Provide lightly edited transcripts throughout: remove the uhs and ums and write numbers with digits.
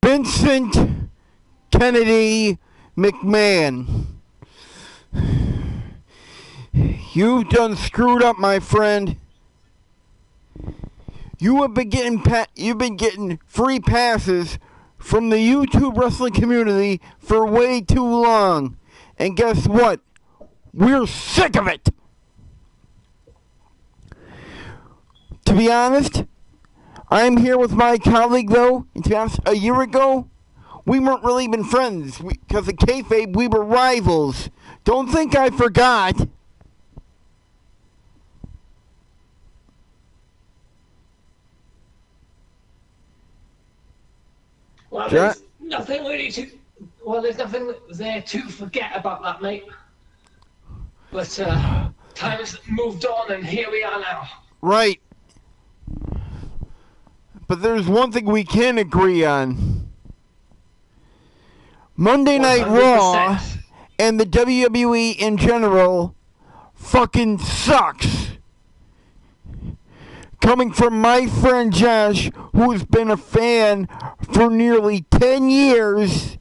Vincent Kennedy McMahon. You've done screwed up, my friend. You've been getting free passes from the YouTube wrestling community for way too long. And guess what? We're sick of it. To be honest, I'm here with my colleague, though. And to be honest, a year ago, we weren't really even friends. Because of kayfabe, we were rivals. Don't think I forgot. Well, there's nothing really to. Well, there's nothing there to forget about that, mate. But time has moved on, and here we are now. Right. But there's one thing we can agree on. Monday Night 100%. Raw and the WWE in general fucking sucks. Coming from my friend Josh, who's been a fan for nearly 10 years,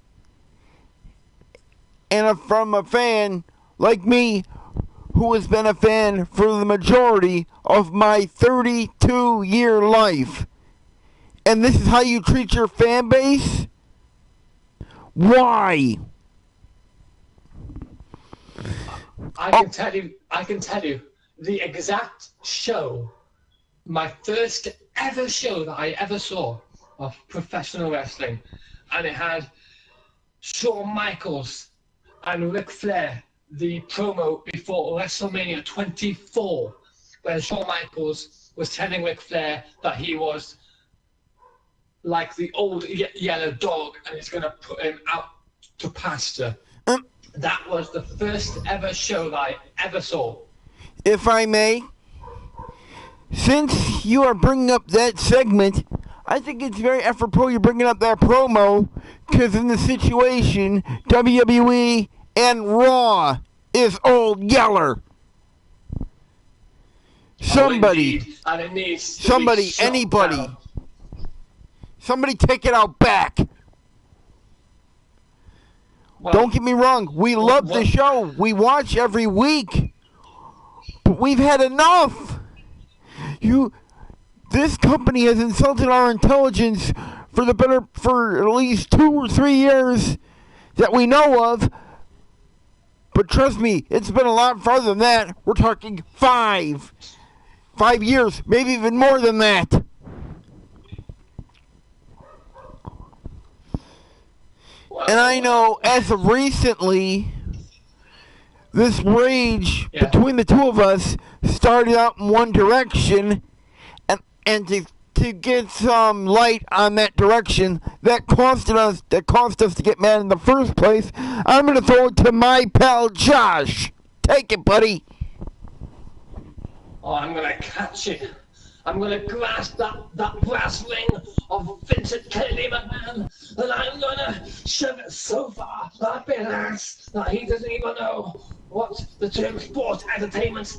and from a fan like me, who has been a fan for the majority of my 32-year life. And this is how you treat your fan base? Why? I can tell you the exact show, my first ever show that I ever saw of professional wrestling, and it had Shawn Michaels and Ric Flair, the promo before WrestleMania 24, where Shawn Michaels was telling Ric Flair that he was like the old yellow dog and he's going to put him out to pasture. That was the first ever show that I ever saw. If I may, since you are bringing up that segment, I think it's very apropos you're bringing up that promo, because in the situation, WWE and Raw is old Yeller. Somebody, and it needs somebody, anybody, down. Somebody take it out back. Well, don't get me wrong, we love the show. We watch every week. But we've had enough. This company has insulted our intelligence for at least 2 or 3 years that we know of. But trust me, it's been a lot farther than that. We're talking 5 years, maybe even more than that. And I know, as of recently, this rage between the two of us started out in one direction, and to get some light on that direction that caused us to get mad in the first place, I'm going to throw it to my pal Josh. Take it, buddy. Oh, I'm going to catch it. I'm going to grasp that brass ring of Vincent Kennedy McMahon, and I'm going to shove it so far up his ass that he doesn't even know what the term sports entertainment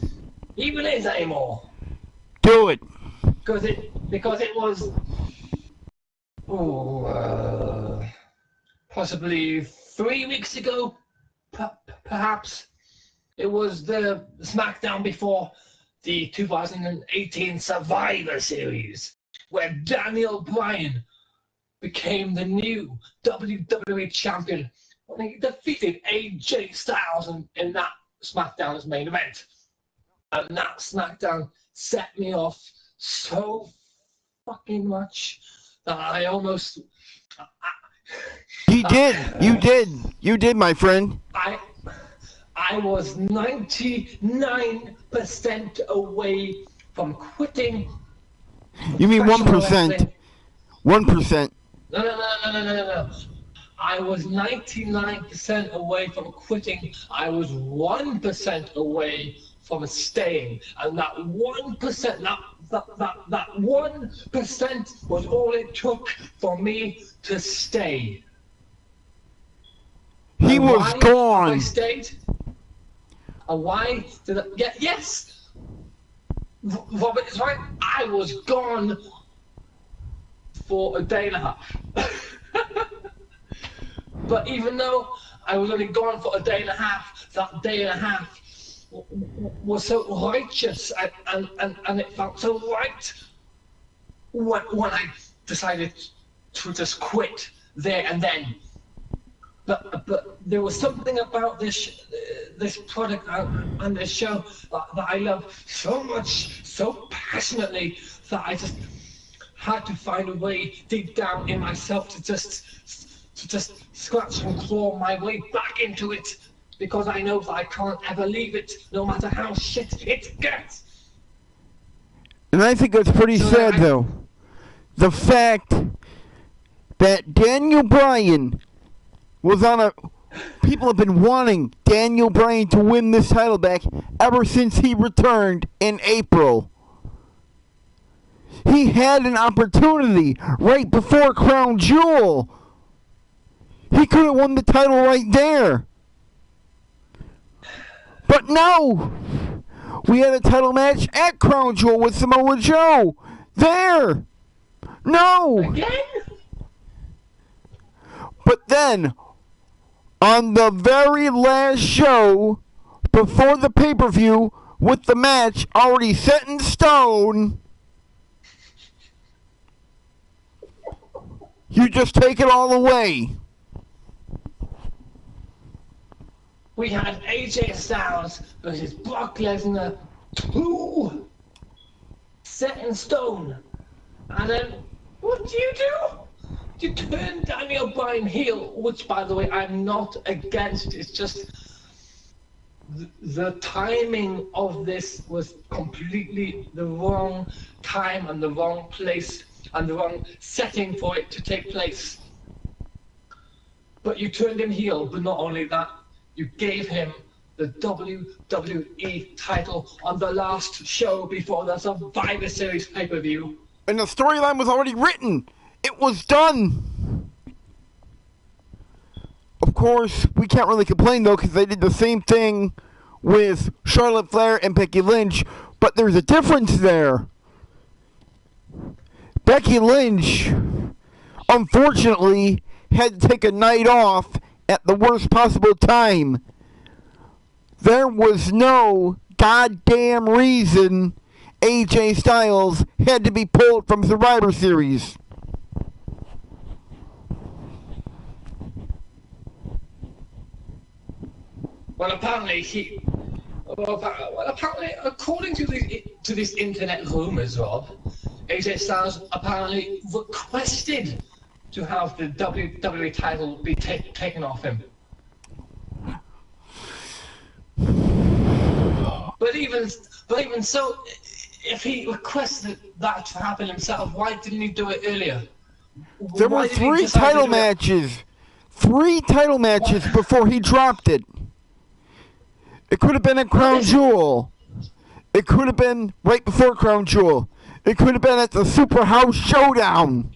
even is anymore. Do it. Because it was possibly 3 weeks ago, perhaps. It was the SmackDown before the 2018 Survivor Series, where Daniel Bryan became the new WWE champion when he defeated AJ Styles in that SmackDown's main event. And that SmackDown set me off so fucking much that I almost... You did, my friend. I was 99% away from quitting. You mean 1%? 1%. No. I was 99% away from quitting. I was 1% away from staying, and that 1%, that 1% was all it took for me to stay. He was gone. I stayed. And why did I? Yes, Robert is right. I was gone for a day and a half. But even though I was only gone for a day and a half, that day and a half was so righteous and it felt so right when I decided to just quit there and then. But there was something about this product and this show that I love so much, so passionately, that I just had to find a way deep down in myself to just scratch and claw my way back into it, because I know that I can't ever leave it, no matter how shit it gets. And I think that's pretty sad, though. The fact that Daniel Bryan was on a... People have been wanting Daniel Bryan to win this title back ever since he returned in April. He had an opportunity right before Crown Jewel. He could have won the title right there. But no! We had a title match at Crown Jewel with Samoa Joe. There! No! Again? But then, on the very last show, before the pay-per-view, with the match already set in stone, you just take it all away. We had AJ Styles versus Brock Lesnar 2, set in stone. And then, what do? You turn Daniel Bryan heel, which, by the way, I'm not against. It's just the timing of this was completely the wrong time and the wrong place and the wrong setting for it to take place. But you turned him heel, but not only that, you gave him the WWE title on the last show before the Survivor Series pay-per-view. And the storyline was already written. It was done. Of course, we can't really complain, though, because they did the same thing with Charlotte Flair and Becky Lynch. But there's a difference there. Becky Lynch, unfortunately, had to take a night off at the worst possible time. There was no goddamn reason AJ Styles had to be pulled from Survivor Series. Well, apparently according to these internet rumors, Rob, AJ Styles apparently requested to have the WWE title be taken off him. But even so, if he requested that to happen himself, why didn't he do it earlier? There were 3 title matches. 3 title matches before he dropped it. It could have been at Crown Jewel. It could have been right before Crown Jewel. It could have been at the Super House Showdown.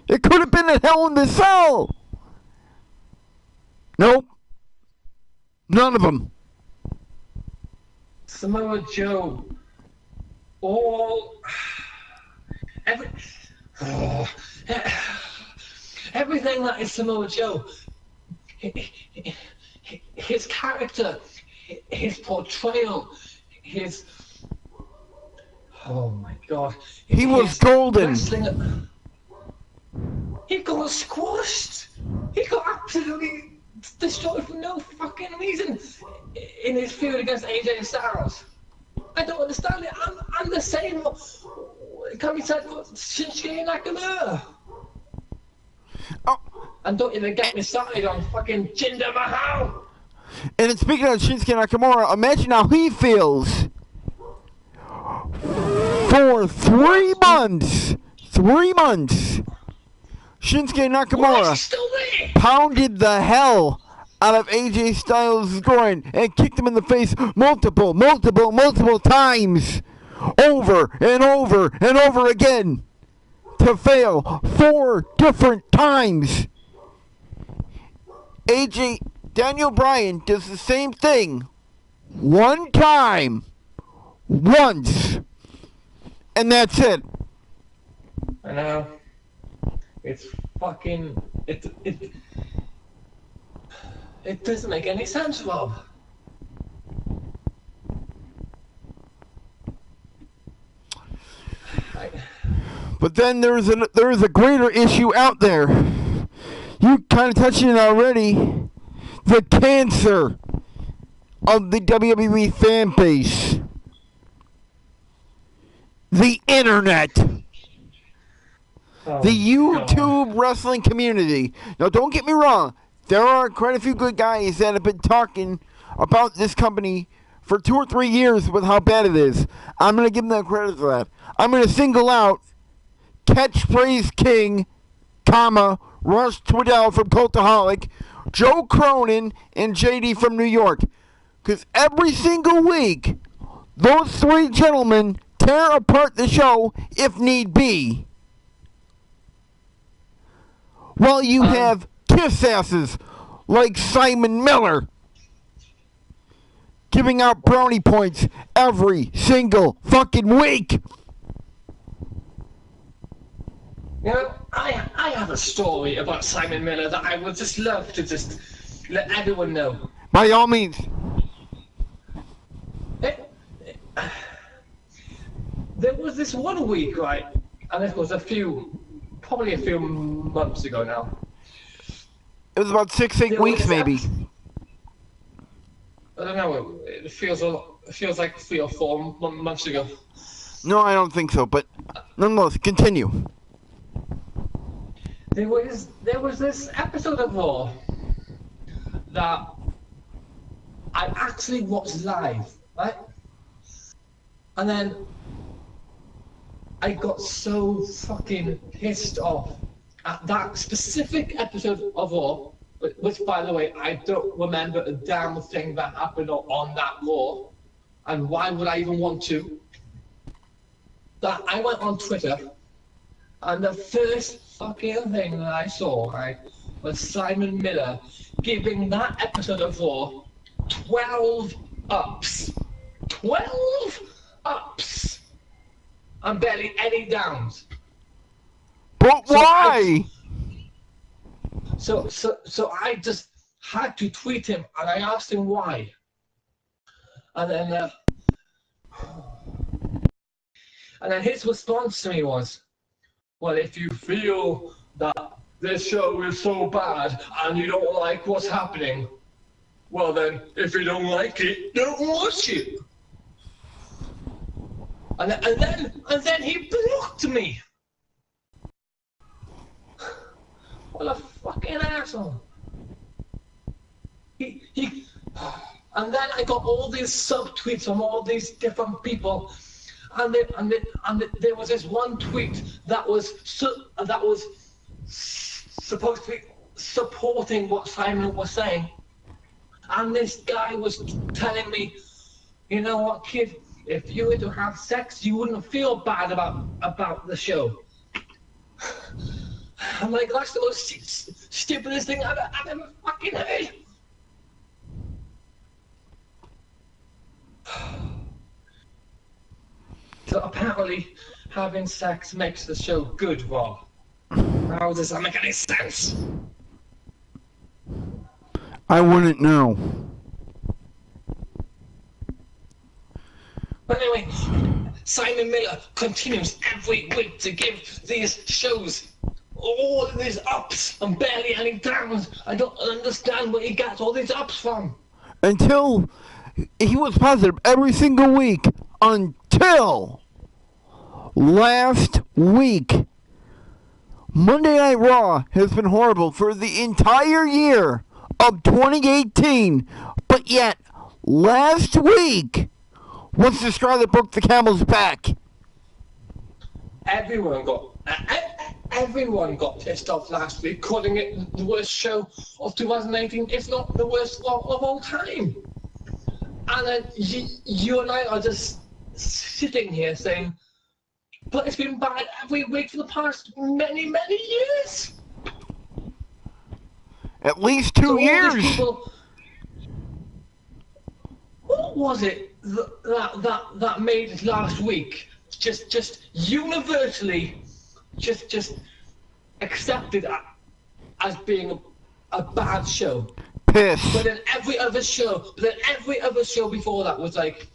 It could have been at Hell in the Cell. Nope. None of them. Samoa Joe. Everything that is Samoa Joe. His character, his portrayal, his... Oh my God. He was golden. He got squashed. He got absolutely destroyed for no fucking reason in his feud against AJ Styles. I don't understand it. I'm the same. It can be said for Shinsuke Nakamura. Oh. And don't even get me started on fucking Jinder Mahal. And speaking of Shinsuke Nakamura, imagine how he feels. For 3 months, Shinsuke Nakamura pounded the hell out of AJ Styles' groin and kicked him in the face multiple times, over and over and over again, to fail 4 different times. Daniel Bryan does the same thing 1 time, once, and that's it. I know. It's fucking It doesn't make any sense, Rob. But then there's a greater issue out there. You kind of touched it already. The cancer of the WWE fan base. The internet. Oh, the YouTube God. wrestling community. Now, don't get me wrong. There are quite a few good guys that have been talking about this company for 2 or 3 years with how bad it is. I'm going to give them credit for that. I'm going to single out Catchphrase King, Rush Twiddell from Cultaholic, Joe Cronin, and JD from New York. Because every single week, those 3 gentlemen tear apart the show if need be. While you have kiss asses like Simon Miller giving out brownie points every single fucking week. You know, I have a story about Simon Miller that I would just love to just let everyone know. By all means. There was this one week, right, and it was probably a few months ago now. It was about 6-8 weeks, maybe. I don't know. It feels like 3 or 4 months ago. No, I don't think so. But nonetheless, continue. There was this episode of Raw that I actually watched live, right? And then I got so fucking pissed off at that specific episode of Raw, which, by the way, I don't remember a damn thing that happened on that Raw, and why would I even want to? That I went on Twitter, and the first fucking thing that I saw, right, was Simon Miller giving that episode of Raw 12 ups. 12 ups! And barely any downs. But why? So I just had to tweet him, and I asked him why. And then his response to me was, well, if you feel that this show is so bad and you don't like what's happening, well then, if you don't like it, don't watch it. And then he blocked me. What a fucking asshole. And then I got all these subtweets from all these different people, and there was this one tweet that was supposed to be supporting what Simon was saying, and this guy was telling me, you know what, kid, if you were to have sex, you wouldn't feel bad about the show. I'm like, that's the most stupidest thing I've ever fucking heard. So apparently, having sex makes the show good, Rob. How does that make any sense? I wouldn't know. But anyway, Simon Miller continues every week to give these shows all of these ups and barely any downs. I don't understand where he gets all these ups from. Until he was positive every single week until last week. Monday Night Raw has been horrible for the entire year of 2018, but yet last week was the straw that broke the camel's back. Everyone got pissed off last week, calling it the worst show of 2018, if not the worst of all time. And then you and I are just sitting here saying, but it's been bad every week for the past many, many years. At least 2 years. People, what was it that made it last week just universally just accepted as being a bad show. Piss. But then every other show before that was like,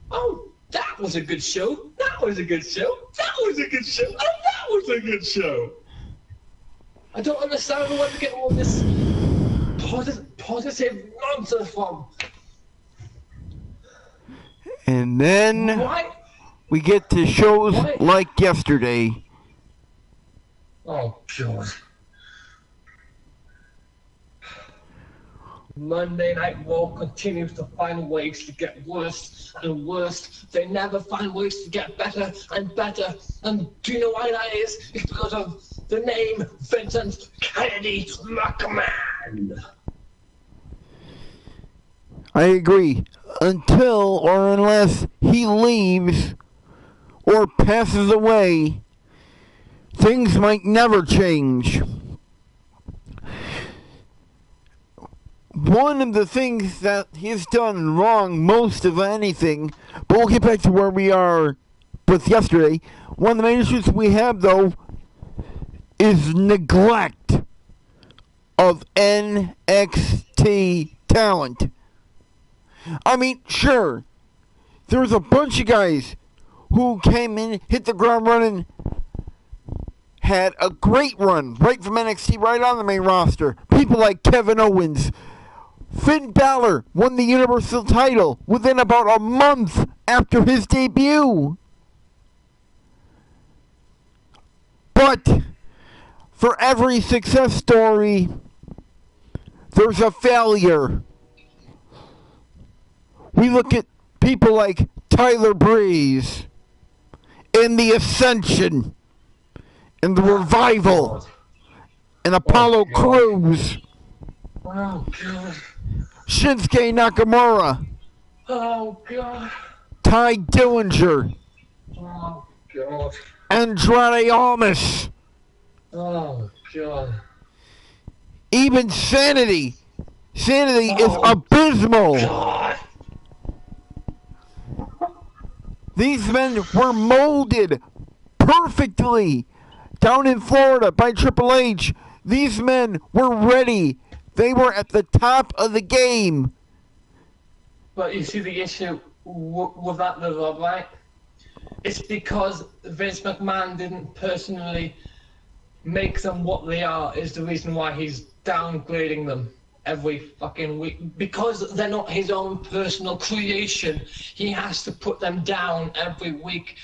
oh, that was a good show. That was a good show. That was a good show. And that was a good show. I don't understand where to get all this positive nonsense from. And then Why? we get to shows like yesterday. Oh, God. Monday Night Raw continues to find ways to get worse and worse. They never find ways to get better and better. And do you know why that is? It's because of the name Vincent Kennedy McMahon. I agree. Until or unless he leaves or passes away, things might never change. One of the things that he's done wrong most of anything, but we'll get back to where we are with yesterday. One of the main issues we have, though, is neglect of NXT talent. I mean, sure, there was a bunch of guys who came in, hit the ground running, had a great run right from NXT right on the main roster. People like Kevin Owens. Finn Balor won the Universal title within about a month after his debut. But for every success story, there's a failure. We look at people like Tyler Breeze in the Ascension, in the Revival, and Apollo Crews. Oh, God. Shinsuke Nakamura. Oh, God. Ty Dillinger. Oh, God. Andrade Almas. Oh, God. Even Sanity. Sanity is abysmal. God. These men were molded perfectly down in Florida by Triple H. These men were ready. They were at the top of the game. But you see the issue with that, Rob, right? It's because Vince McMahon didn't personally make them what they are is the reason why he's downgrading them every fucking week. Because they're not his own personal creation, he has to put them down every week.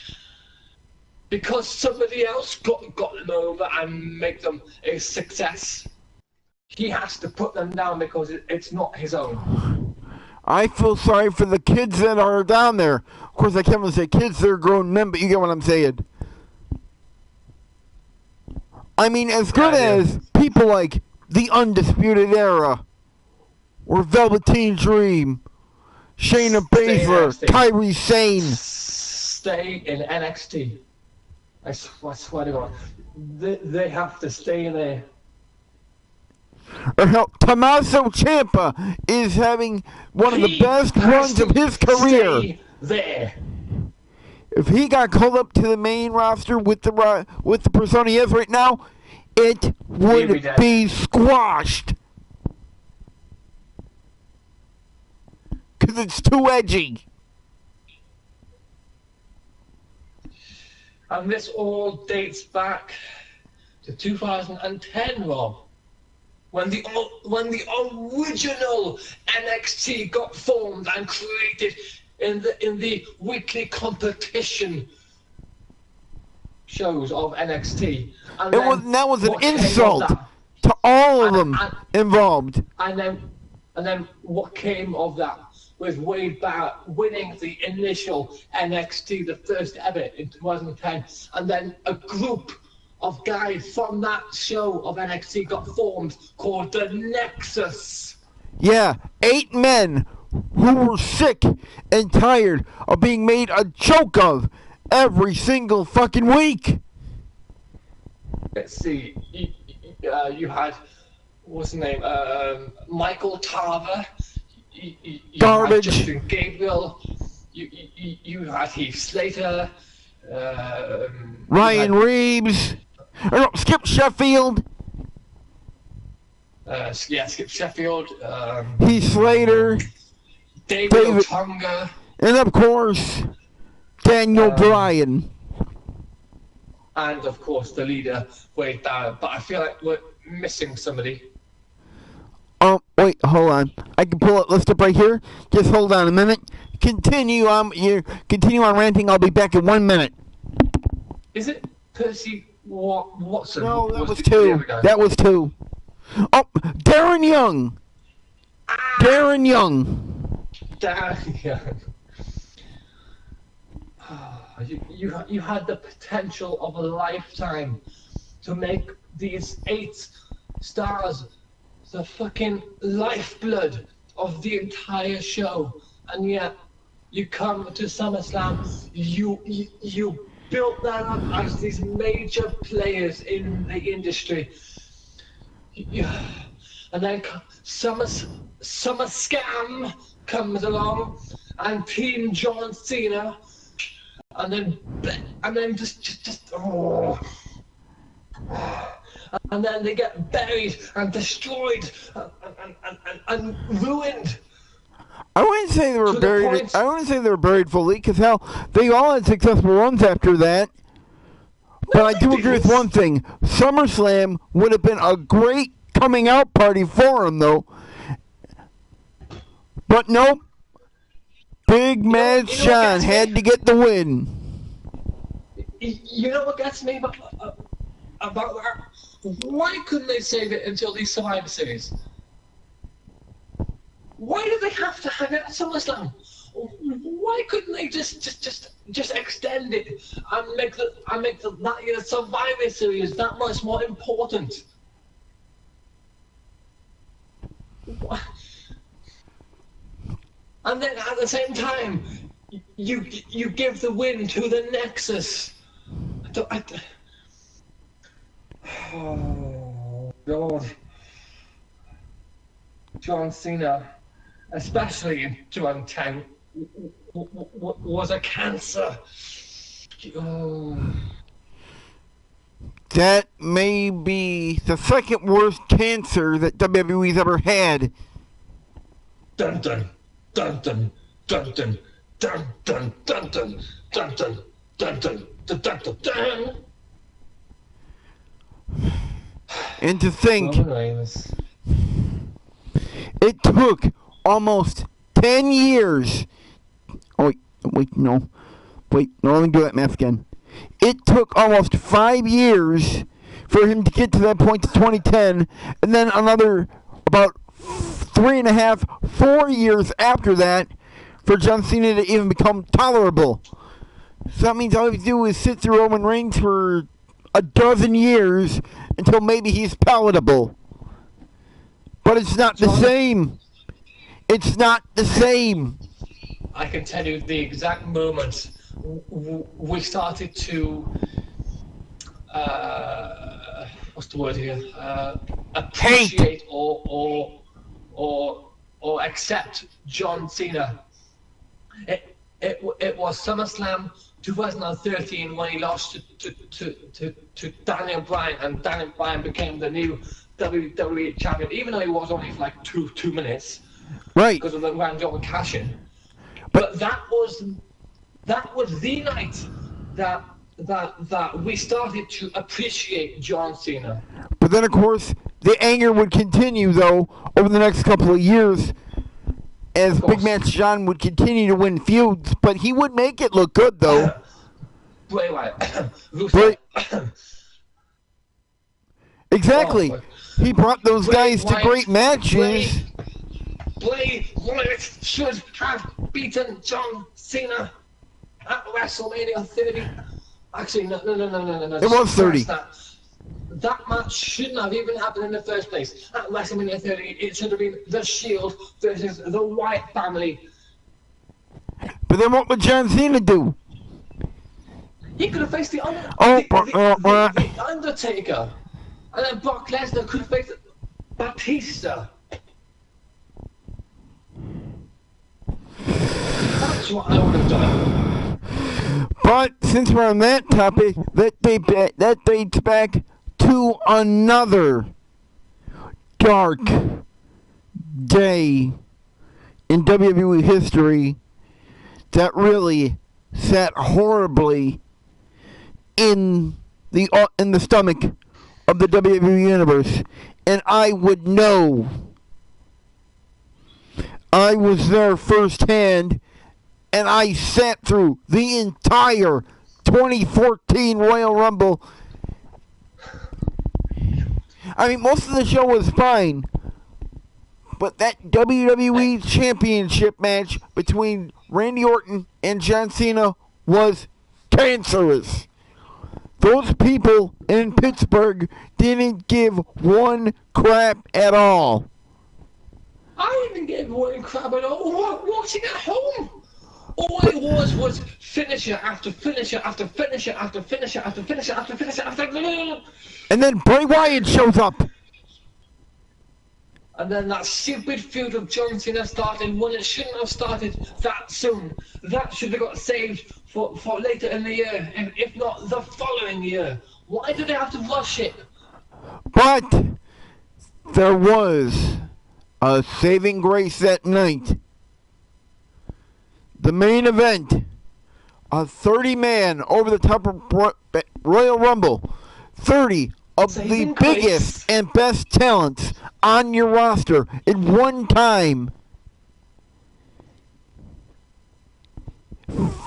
Because somebody else got them over and make them a success. He has to put them down because it's not his own. I feel sorry for the kids that are down there. Of course, I can't even say kids, they're grown men, but you get what I'm saying. I mean, as good as people like The Undisputed Era, or Velveteen Dream, Shayna Baszler, Kairi Sane. Stay in NXT. I swear to God. They have to stay there. Or hell, Tommaso Ciampa is having one of the best runs of his career. Stay there. If he got called up to the main roster with the persona he has right now, it would be squashed. Because it's too edgy. And this all dates back to 2010, Rob. When the original NXT got formed and created in the weekly competition shows of NXT. And that was an insult to all of them involved. And then what came of that was Wade Barrett winning the initial NXT, the first ever in 2010, and then a group of guys from that show of NXT got formed called the Nexus. Yeah, 8 men who were sick and tired of being made a joke of every single fucking week. Let's see, you had, what's his name, Michael Tarver, you Garbage. had Justin Gabriel, you had Heath Slater, Ryan Reeves. Or no, Skip Sheffield. Skip Sheffield, Heath Slater, David Otunga, and of course, Daniel Bryan. And of course the leader, Wade Barrett. But I feel like we're missing somebody. Oh, wait, hold on. I can pull it list up right here. Just hold on a minute. Continue on ranting. I'll be back in 1 minute. Is it Percy Watson? No, that was two. That was two. Oh, Darren Young. Darren Young. Darren Young. You had the potential of a lifetime to make these 8 stars the fucking lifeblood of the entire show, and yet you come to SummerSlam, you built that up as these major players in the industry, and then SummerScam comes along, and Team John Cena, and then just oh. And then they get buried and destroyed and ruined. I wouldn't say they were buried. I wouldn't say they were buried fully, because hell, they all had successful runs after that. But I do agree with one thing: SummerSlam would have been a great coming out party for him, though. But nope, Big Mad Sean had to get the win. You know what gets me about that? Why couldn't they save it until the Survivor Series? Why do they have to have it at SummerSlam? Why couldn't they just extend it and make the Survivor Series that much more important? And then at the same time, you give the win to the Nexus. Oh God, John Cena, especially in 2010, was a cancer. Oh. That may be the second worst cancer that WWE's ever had. Dun dun dun dun dun dun dun dun dun dun dun dun dun dun dun dun dun. And to think, it took almost 10 years. Oh, no, let me do that math again. It took almost 5 years for him to get to that point to 2010, and then another about 3.5, 4 years after that for John Cena to even become tolerable. So that means all he do is sit through Roman Reigns for a dozen years until maybe he's palatable. But it's not the same. It's not the same. I can tell you the exact moment we started to what's the word here? Appreciate or accept John Cena. It was SummerSlam 2013 when he lost to Daniel Bryan, and Daniel Bryan became the new WWE champion, even though he was only for like two minutes, right? Because of the Randy Orton cash-in. But that was the night that we started to appreciate John Cena. But then, of course, the anger would continue, though, over the next couple of years, as Big Man Sean would continue to win feuds, but he would make it look good, though. Bray Wyatt. Exactly. He brought those guys to great matches. Bray Wyatt should have beaten John Cena at WrestleMania 30. Actually, no. It was 30. That match shouldn't have even happened in the first place. At WrestleMania 30, it should have been The Shield versus the Wyatt family. But then what would John Cena do? He could have faced the Undertaker. And then Brock Lesnar could have faced Batista. That's what I would have done. But since we're on that topic, that dates back to another dark day in WWE history that really sat horribly in the stomach of the WWE Universe. And I would know. I was there firsthand, and I sat through the entire 2014 Royal Rumble. I mean, most of the show was fine, but that WWE Championship match between Randy Orton and John Cena was cancerous. Those people in Pittsburgh didn't give one crap at all. I didn't give one crap at all. Watching at home. All it was finisher after finisher after finisher after finisher after finisher after finisher after. And then Bray Wyatt shows up. And then that stupid feud of John Cena started when it shouldn't have started that soon. That should have got saved for later in the year, if not the following year. Why did they have to rush it? But there was a saving grace that night. The main event, a 30-man over-the-top Royal Rumble. 30 of the biggest and best talents on your roster at one time.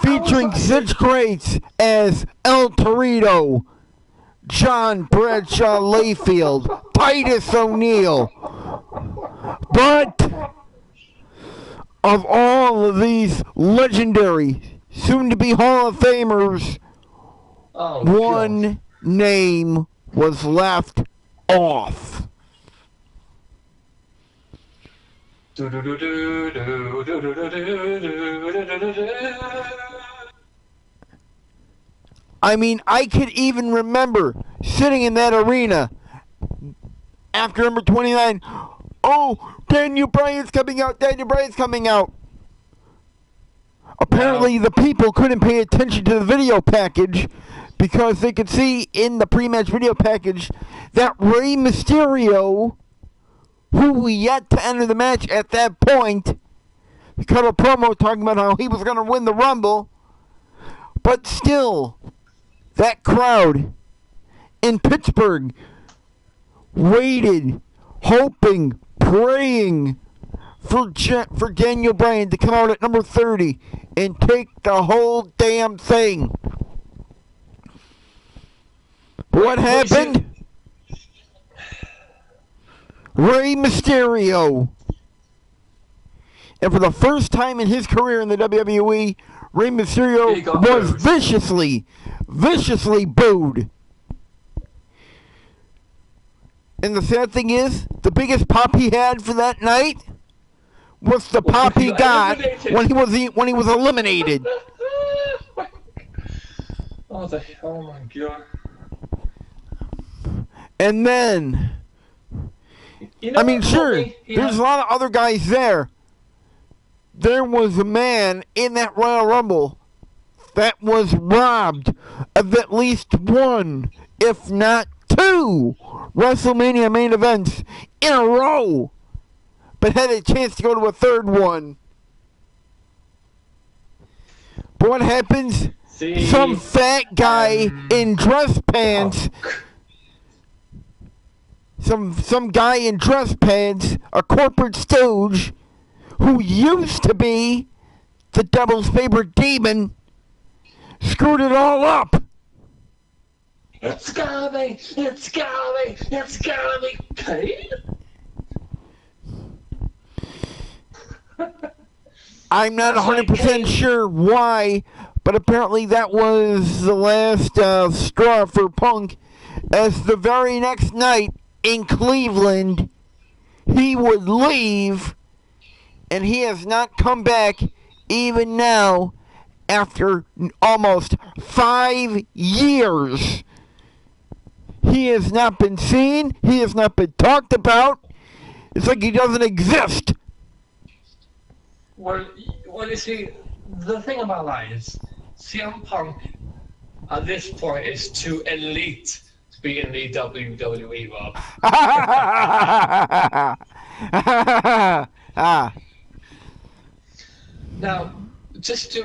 Featuring such greats as El Torito, John Bradshaw Layfield, Titus O'Neil. But of all of these legendary, soon-to-be Hall of Famers, one name was left off. I mean, I could even remember sitting in that arena after number 29. Oh, Daniel Bryan's coming out. Daniel Bryan's coming out. Apparently, the people couldn't pay attention to the video package because they could see in the pre-match video package that Rey Mysterio, who yet to enter the match at that point, cut a promo talking about how he was going to win the Rumble. But still, that crowd in Pittsburgh waited, hoping, praying for Daniel Bryan to come out at number 30 and take the whole damn thing. What happened? Rey Mysterio. And for the first time in his career in the WWE, Rey Mysterio was viciously booed. And the sad thing is, the biggest pop he had for that night was the pop he got when he was eliminated. Oh my God. And then, I mean, sure, there's a lot of other guys there. There was a man in that Royal Rumble that was robbed of at least one, if not two, WrestleMania main events in a row, but had a chance to go to a third one. But what happens? Some fat guy in dress pants, some guy in dress pants, a corporate stooge, who used to be the devil's favorite demon, screwed it all up. It's gotta be Kane? I'm not 100% sure why, but apparently that was the last straw for Punk, as the very next night in Cleveland, he would leave, and he has not come back even now after almost 5 years. He has not been seen. He has not been talked about. It's like he doesn't exist. Well, you see, the thing about that is, CM Punk at this point is too elite to beating the WWE, Rob. Now, just to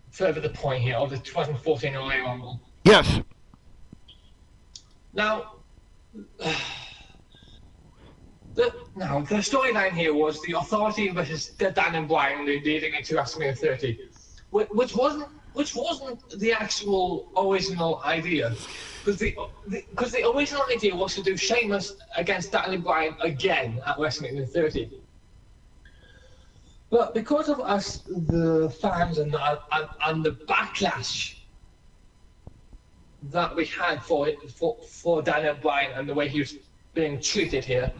further the point here of the 2014 Royal Rumble. Yes. Now, the storyline here was the Authority versus Daniel Bryan leading into WrestleMania 30, which wasn't the actual original idea, because the original idea was to do Sheamus against Daniel Bryan again at WrestleMania 30. But because of us, the fans, and the backlash that we had for Daniel Bryan and the way he was being treated here,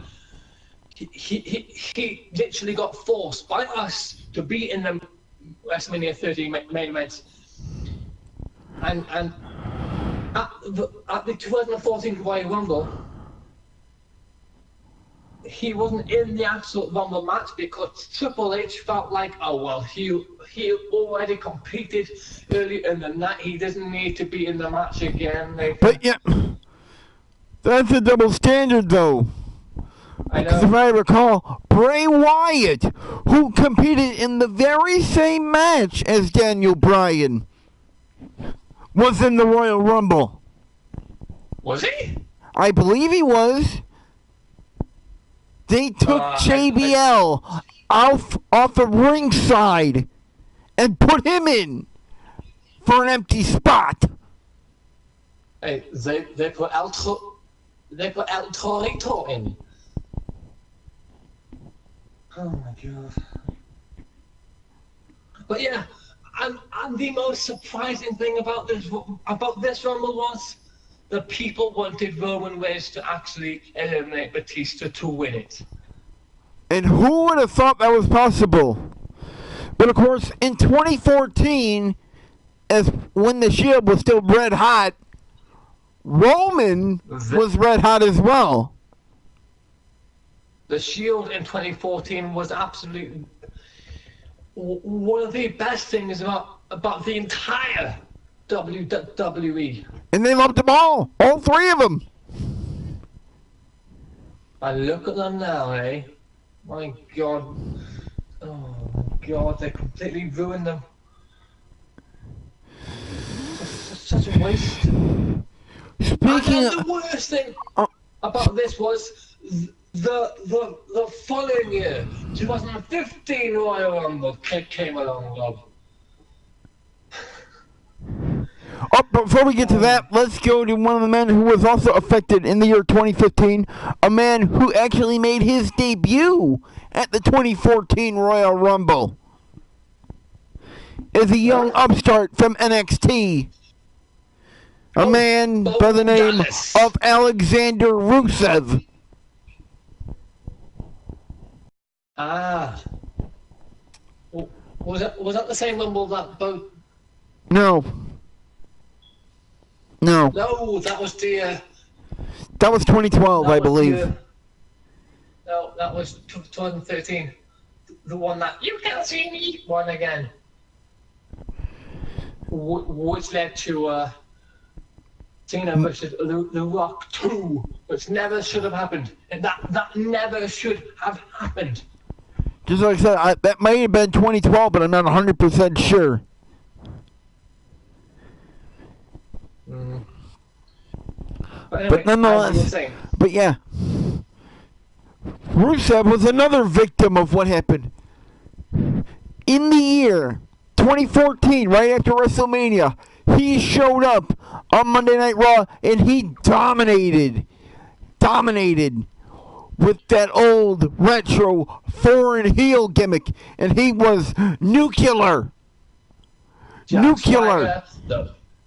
he literally got forced by us to be in the WrestleMania 30 main event. And at the 2014 Royal Rumble, he wasn't in the actual Rumble match because Triple H felt like, oh well, he already competed early in the night. He doesn't need to be in the match again. But yeah, that's a double standard, though. I know. Because if I recall, Bray Wyatt, who competed in the very same match as Daniel Bryan, was in the Royal Rumble. Was he? I believe he was. They took JBL off the ringside and put him in for an empty spot. Hey, they put El Torito in. Oh my god. But yeah, and the most surprising thing about this Rumble was the people wanted Roman Reigns to actually eliminate Batista to win it. And who would have thought that was possible? But of course, in 2014, as when the Shield was still red hot, Roman was red hot as well. The Shield in 2014 was absolutely one of the best things about the entire WWE. And they loved them all three of them. I look at them now, eh? My God. Oh, God, they completely ruined them. Such a waste. Speaking of... the worst thing about this was the following year, 2015 Royal Rumble came along, Rob. Oh, before we get to that, let's go to one of the men who was also affected in the year 2015. A man who actually made his debut at the 2014 Royal Rumble. Is a young upstart from NXT. A man by the name of Alexander Rusev. Ah. Was that the same Rumble that both... No. No, that was the... that was 2012, I believe. No, that was 2013. The one that you can't see me won again. Which led to Cena versus the Rock 2, which never should have happened. And that never should have happened. Just like I said, that may have been 2012, but I'm not 100% sure. But, anyway, nonetheless, but yeah, Rusev was another victim of what happened. In the year 2014, right after WrestleMania, he showed up on Monday Night Raw and he dominated with that old retro foreign heel gimmick, and he was nuclear.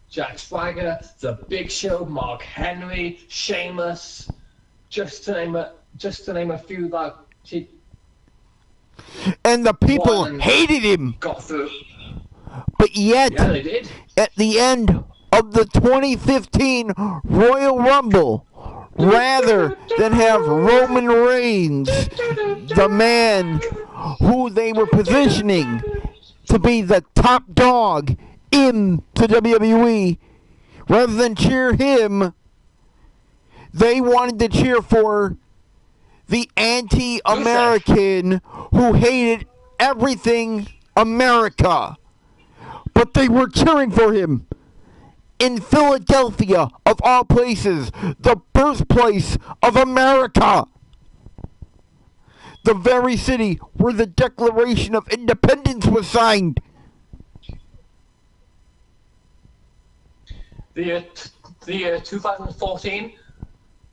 Jack Swagger, The Big Show, Mark Henry, Sheamus, just to name a few that he... And the people hated him. Got through. But yet, yeah, they did. At the end of the 2015 Royal Rumble, rather than have Roman Reigns, the man who they were positioning to be the top dog in the WWE, rather than cheer him, They wanted to cheer for the anti-American who hated everything America. But they were cheering for him in Philadelphia, of all places, the birthplace of America. The very city where the Declaration of Independence was signed. The year 2014,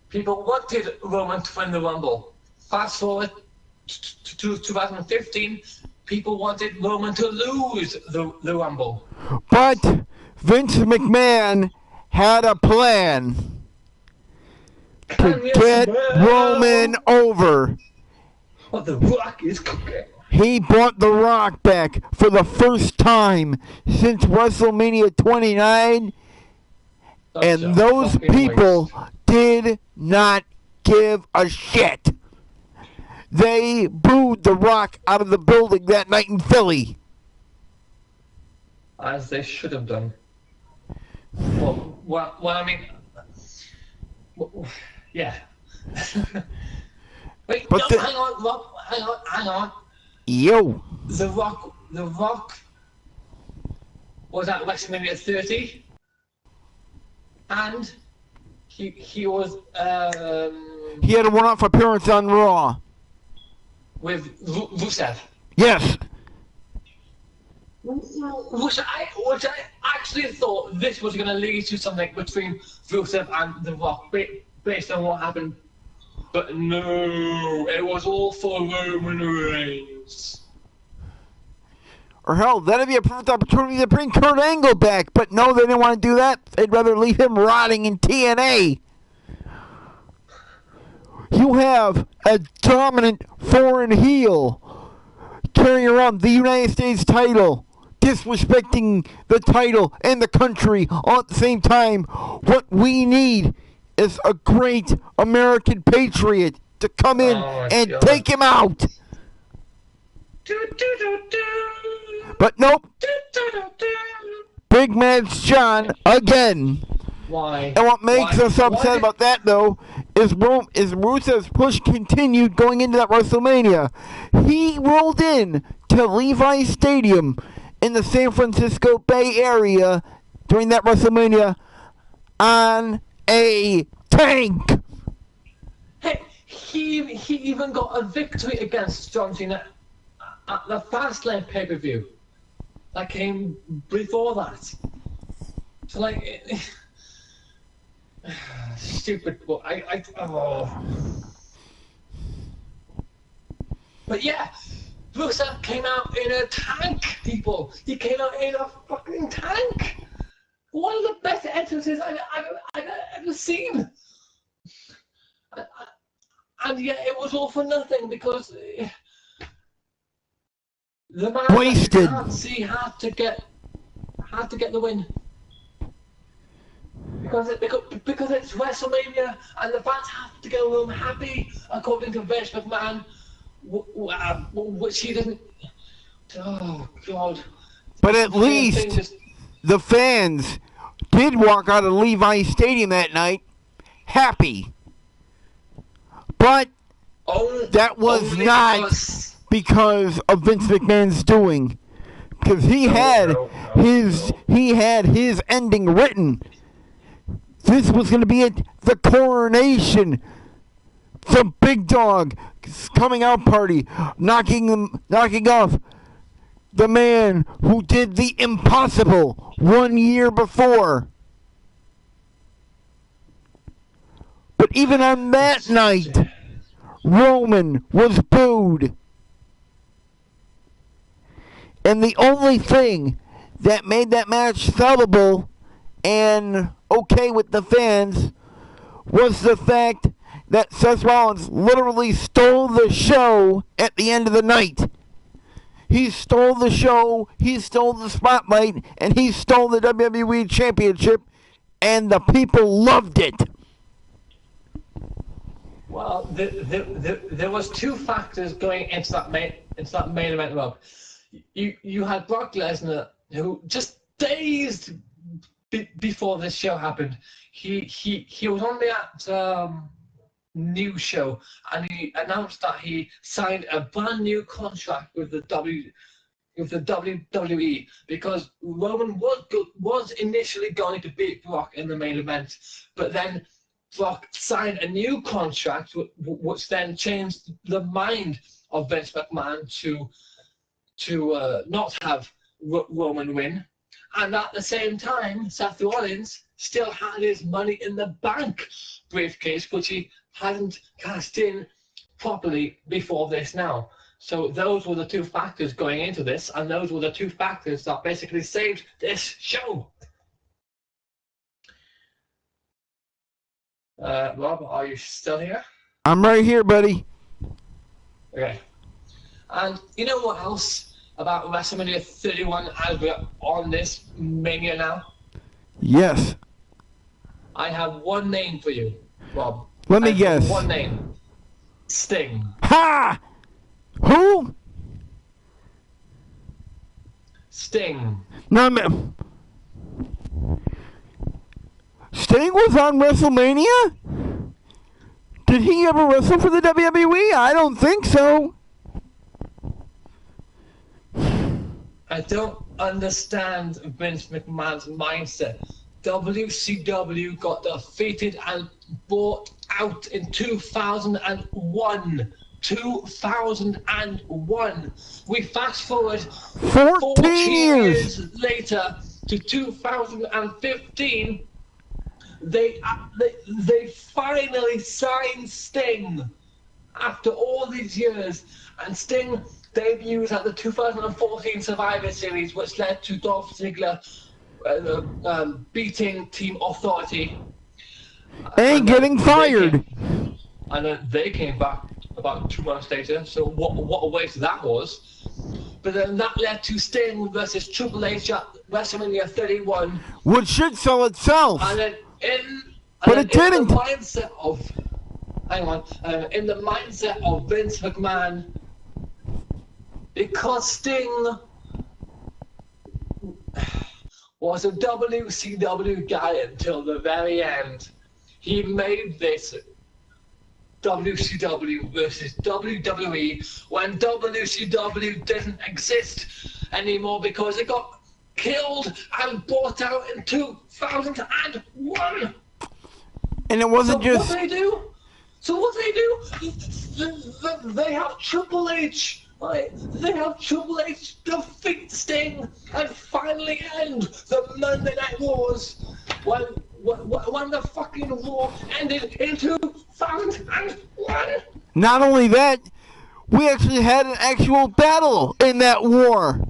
people wanted Roman to win the Rumble. Fast forward to 2015, people wanted Roman to lose the Rumble. But Vince McMahon had a plan to get Roman over. Well, The Rock is cooking. He brought The Rock back for the first time since WrestleMania 29, and those people did not give a shit. They booed The Rock out of the building that night in Philly. As they should have done. Well, I mean, yeah. Wait, but no, hang on, Rob, hang on. Yo. The Rock was at WrestleMania 30, and he was he had a one-off appearance on Raw with Rusev. Yes. Which I actually thought this was going to lead to something between Rusev and The Rock based on what happened. But no, it was all for Roman Reigns. Or hell, that'd be a perfect opportunity to bring Kurt Angle back. But no, they didn't want to do that. They'd rather leave him rotting in TNA. You have a dominant foreign heel carrying around the United States title, disrespecting the title and the country all at the same time. What we need is a great American patriot to come in and take him out. But nope. Big Match John again. Why? And what makes us upset about that, though, is Rusev's push continued going into that WrestleMania. He rolled in to Levi Stadium in the San Francisco Bay Area during that WrestleMania on a tank. Hey, he even got a victory against John Cena at the Fastlane pay-per-view that came before that. So like, stupid. But But yeah, Rusev came out in a tank, people. He came out in a fucking tank. One of the best entrances I've ever seen. And yet it was all for nothing because the man wasted. Can't see had to get the win. Because it's WrestleMania and the fans have to go home happy, according to Vince McMahon, which he didn't. Oh God! But at least the fans did walk out of Levi Stadium that night happy. But that was not because of Vince McMahon's doing, because he had his ending written. This was going to be the coronation, the big dog coming out party, knocking off the man who did the impossible 1 year before. But even on that night, Roman was booed. And the only thing that made that match sellable and okay with the fans was the fact that Seth Rollins literally stole the show at the end of the night. He stole the show, he stole the spotlight, and he stole the WWE Championship, and the people loved it. Well, there was two factors going into that main event, Rob. You had Brock Lesnar, who just dazed before this show happened, he was on that news show, and he announced that he signed a brand new contract with the WWE, because Roman was initially going to beat Brock in the main event, but then Brock signed a new contract, which then changed the mind of Vince McMahon to not have Roman win. And at the same time, Seth Rollins still had his Money in the Bank briefcase, which he hadn't cashed in properly before this now. So those were the two factors going into this, and those were the two factors that basically saved this show. Rob, are you still here? I'm right here, buddy. Okay. And you know what else about WrestleMania 31 as we're on this Mania now? Yes. I have one name for you, Rob. Let me guess. One name. Sting. Ha! Who? Sting. No, Sting was on WrestleMania? Did he ever wrestle for the WWE? I don't think so. I don't understand Vince McMahon's mindset. WCW got defeated and bought out in 2001. 2001. We fast forward 14 years later to 2015. They finally signed Sting after all these years, and Sting debuts at the 2014 Survivor Series, which led to Dolph Ziggler beating Team Authority and getting fired. And then they came back about 2 months later. So what a waste that was. But then that led to Sting versus Triple H at WrestleMania 31, which should sell itself. And then it didn't. In the mindset of Vince McMahon, because Sting was a WCW guy until the very end, he made this WCW versus WWE when WCW didn't exist anymore because it got killed and bought out in 2001. And it wasn't just... What do they do? They have Triple H. Right? They have Triple H defeat Sting and finally end the Monday Night Wars when the fucking war ended in 2001. Not only that, we actually had an actual battle in that war,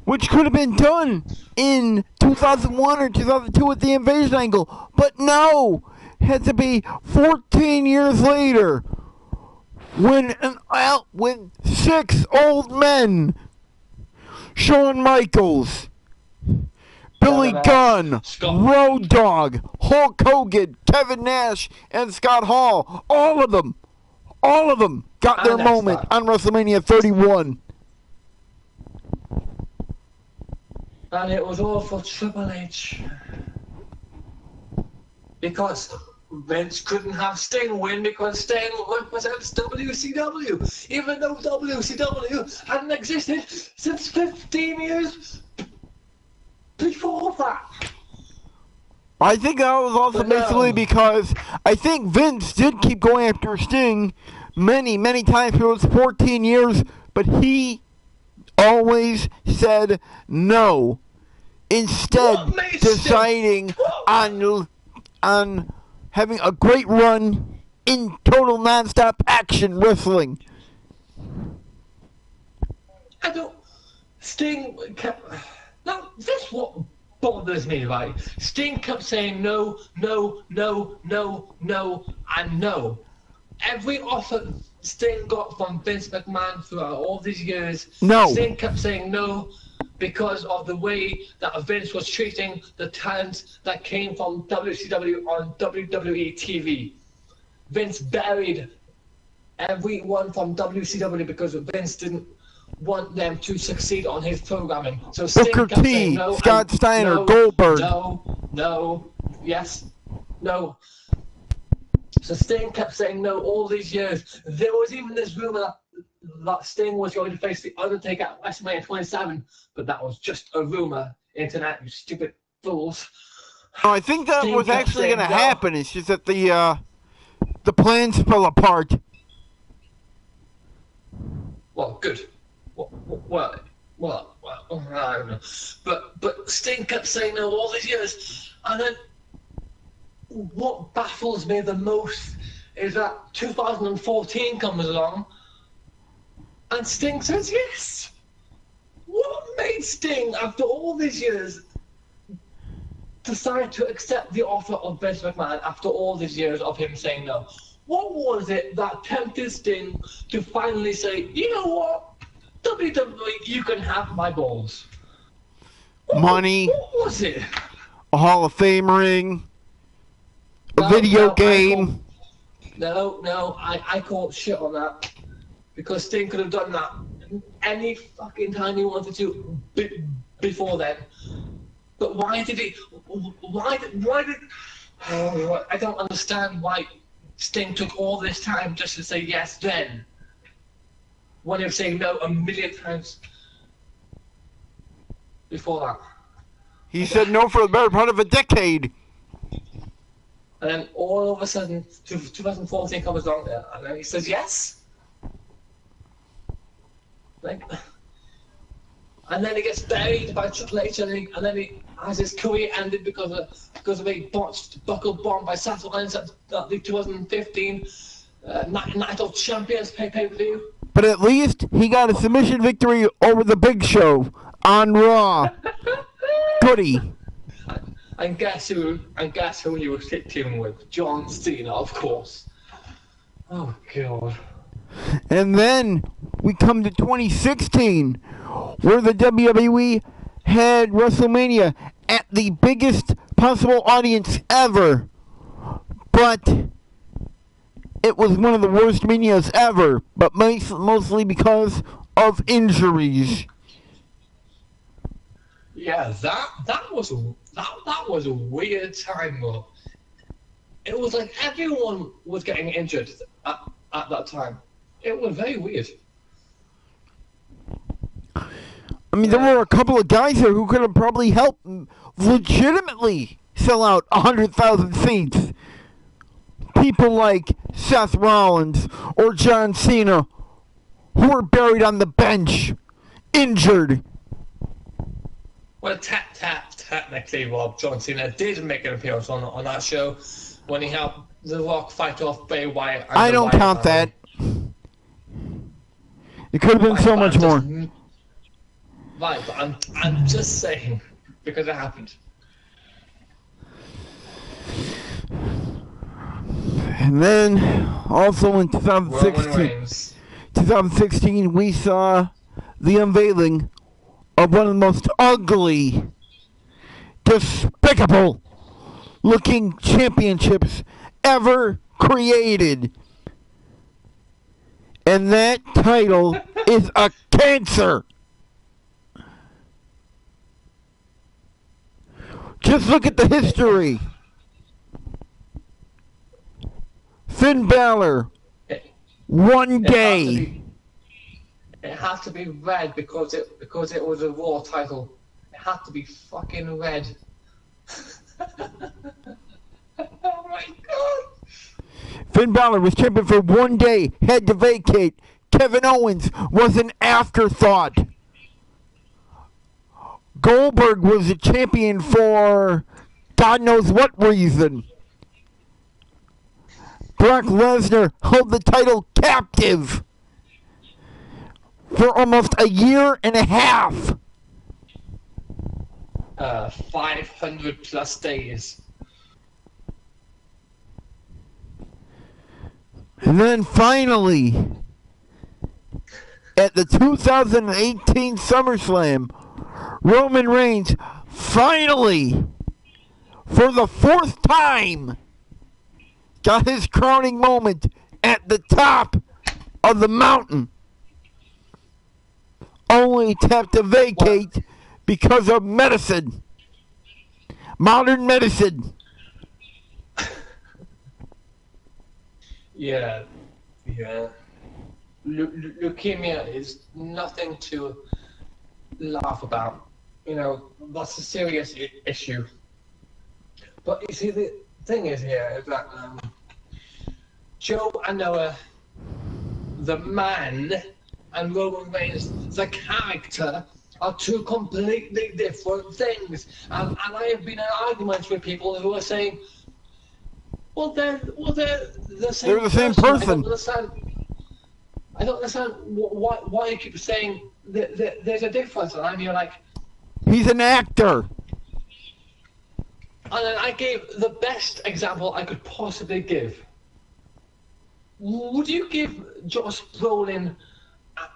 which could have been done in 2001 or 2002 with the invasion angle, but no, it had to be 14 years later. When 6 old men, Shawn Michaels, Billy Gunn, Road Dogg, Hulk Hogan, Kevin Nash, and Scott Hall, all of them got their moment on WrestleMania 31. And it was all for Triple H. Because Vince couldn't have Sting win because Sting represents WCW, even though WCW hadn't existed since 15 years before that. I think that was also basically because I think Vince did keep going after Sting many, many times for those 14 years, but he always said no, instead deciding on having a great run in total non-stop action wrestling. Sting kept... Now, this is what bothers me, right? Sting kept saying no, no, no, no, no, and no. Every offer Sting got from Vince McMahon throughout all these years, Sting kept saying no, because of the way that Vince was treating the talent that came from WCW on WWE TV. Vince buried everyone from WCW because Vince didn't want them to succeed on his programming. So Sting Booker kept T, saying no, Scott Steiner, no, Goldberg. No, yes, no. So Sting kept saying no all these years. There was even this rumor that Sting was going to face The Undertaker at WrestleMania 27, but that was just a rumor. Internet, you stupid fools. No, I think that Sting was kept actually saying going to no. happen. It's just that the plans fell apart. Well, good. Well, I don't know. But Sting kept saying no all these years, and then what baffles me the most is that 2014 comes along, and Sting says yes. What made Sting, after all these years, decide to accept the offer of Vince McMahon after all these years of him saying no? What was it that tempted Sting to finally say, you know what, WWE, you can have my balls? Money. What was it? A Hall of Fame ring. A video game. I call shit on that. Because Sting could have done that any fucking time he wanted to before then. But why did he? Why did? Oh, I don't understand why Sting took all this time just to say yes then, when he was saying no a million times before that. He said no for the better part of a decade. And then all of a sudden, 2014 comes along, and then he says yes. Like, and then he gets buried by Triple H, and then he has his career ended because of a botched buckle bomb by Seth Rollins at the 2015 Night of Champions pay-per-view. But at least he got a submission victory over the Big Show on Raw. Goody. And guess who you were sitting with? John Cena, of course. Oh God. And then we come to 2016, where the WWE had WrestleMania at the biggest possible audience ever. But it was one of the worst Manias ever, but mostly because of injuries. Yeah, that was a weird time, though. It was like everyone was getting injured at that time. It was very weird. I mean, there were a couple of guys here who could have probably helped legitimately sell out 100,000 seats. People like Seth Rollins or John Cena, who were buried on the bench, injured. Well, technically, Rob, John Cena did make an appearance on that show when he helped The Rock fight off Bray Wyatt. I don't count that. It could have been so much more. Right, but I'm just saying, because it happened. And then, also in 2016, we saw the unveiling of one of the most ugly, despicable looking championships ever created. And that title is a cancer. Just look at the history. Finn Balor, one day. It had to be red because it was a Raw title. It had to be fucking red. Oh my God. Finn Balor was champion for one day, had to vacate. Kevin Owens was an afterthought. Goldberg was a champion for God knows what reason. Brock Lesnar held the title captive for almost a year and a half. 500 plus days. And then finally, at the 2018 SummerSlam, Roman Reigns finally, for the fourth time, got his crowning moment at the top of the mountain. only have to vacate because of medicine. Modern medicine. Yeah. Leukemia is nothing to laugh about. You know, that's a serious issue. But you see, the thing is here is that Joe and Noah, the man, and Roman Reigns, the character, are two completely different things. And I have been in arguments with people who are saying, well, they're the same. They're the same person. I don't understand why you keep saying that there's a difference. And I'm here like, he's an actor. And then I gave the best example I could possibly give. Would you give Josh Brolin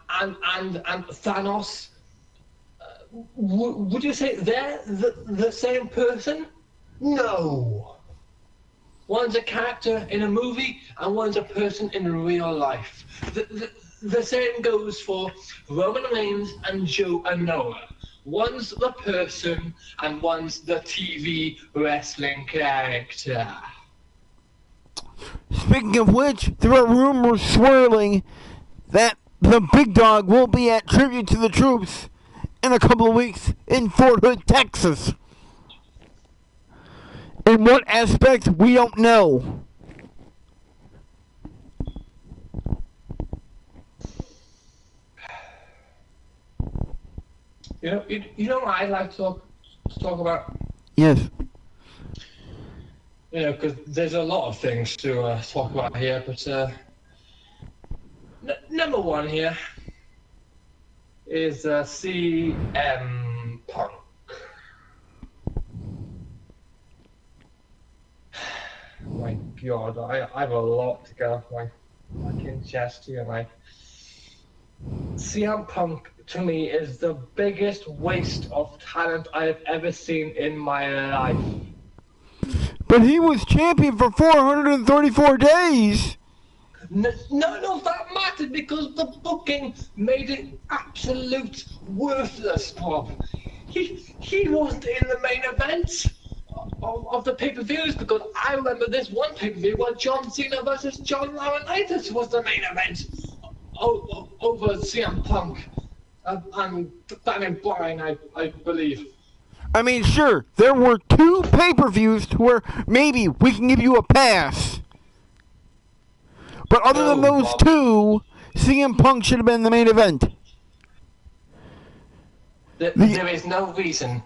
and Thanos? Would you say they're the same person? No. One's a character in a movie, and one's a person in real life. The same goes for Roman Reigns and Joe and Noah. One's the person, and one's the TV wrestling character. Speaking of which, there are rumors swirling that the big dog will be at Tribute to the Troops in a couple of weeks in Fort Hood, Texas. In what aspect, we don't know. You know what I'd like to talk about? Yes. You know, because there's a lot of things to talk about here, but number one here is CM Punk. My God, I have a lot to get off my fucking chest here. Like, CM Punk to me is the biggest waste of talent I have ever seen in my life. But he was champion for 434 days. None of that mattered because the booking made it absolute worthless, Bob. He wasn't in the main event of the pay-per-views because I remember this one pay-per-view where John Cena versus John Laurinaitis was the main event over CM Punk and Daniel Bryan, I believe. I mean, sure, there were two pay-per-views where maybe we can give you a pass. But other than those two, CM Punk should have been the main event. There is no reason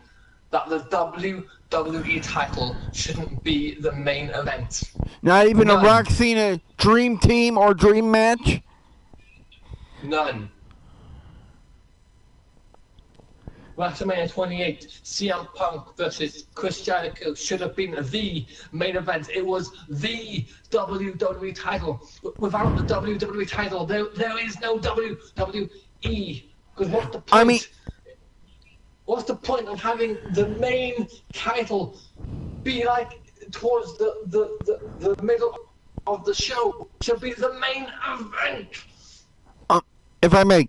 that the WWE title shouldn't be the main event. Not even a Rock Cena Dream Team or Dream Match? None. WrestleMania 28, CM Punk versus Chris Jericho should have been the main event. It was the WWE title. Without the WWE title, there is no WWE. Because what's the point? I mean, what's the point of having the main title be like towards the middle of the show? It should be the main event. If I may.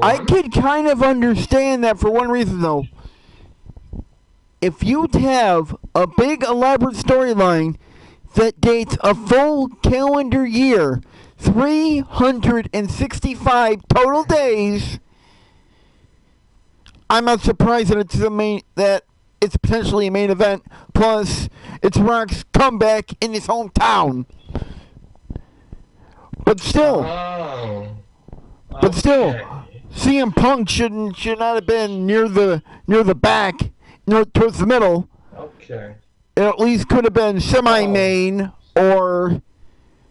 I could kind of understand that for one reason, though. If you have a big elaborate storyline that dates a full calendar year, 365 total days, I'm not surprised that it's potentially a main event. Plus, it's Rock's comeback in his hometown. But still, CM Punk should not have been near the back, towards the middle. Okay. It at least could have been semi-main or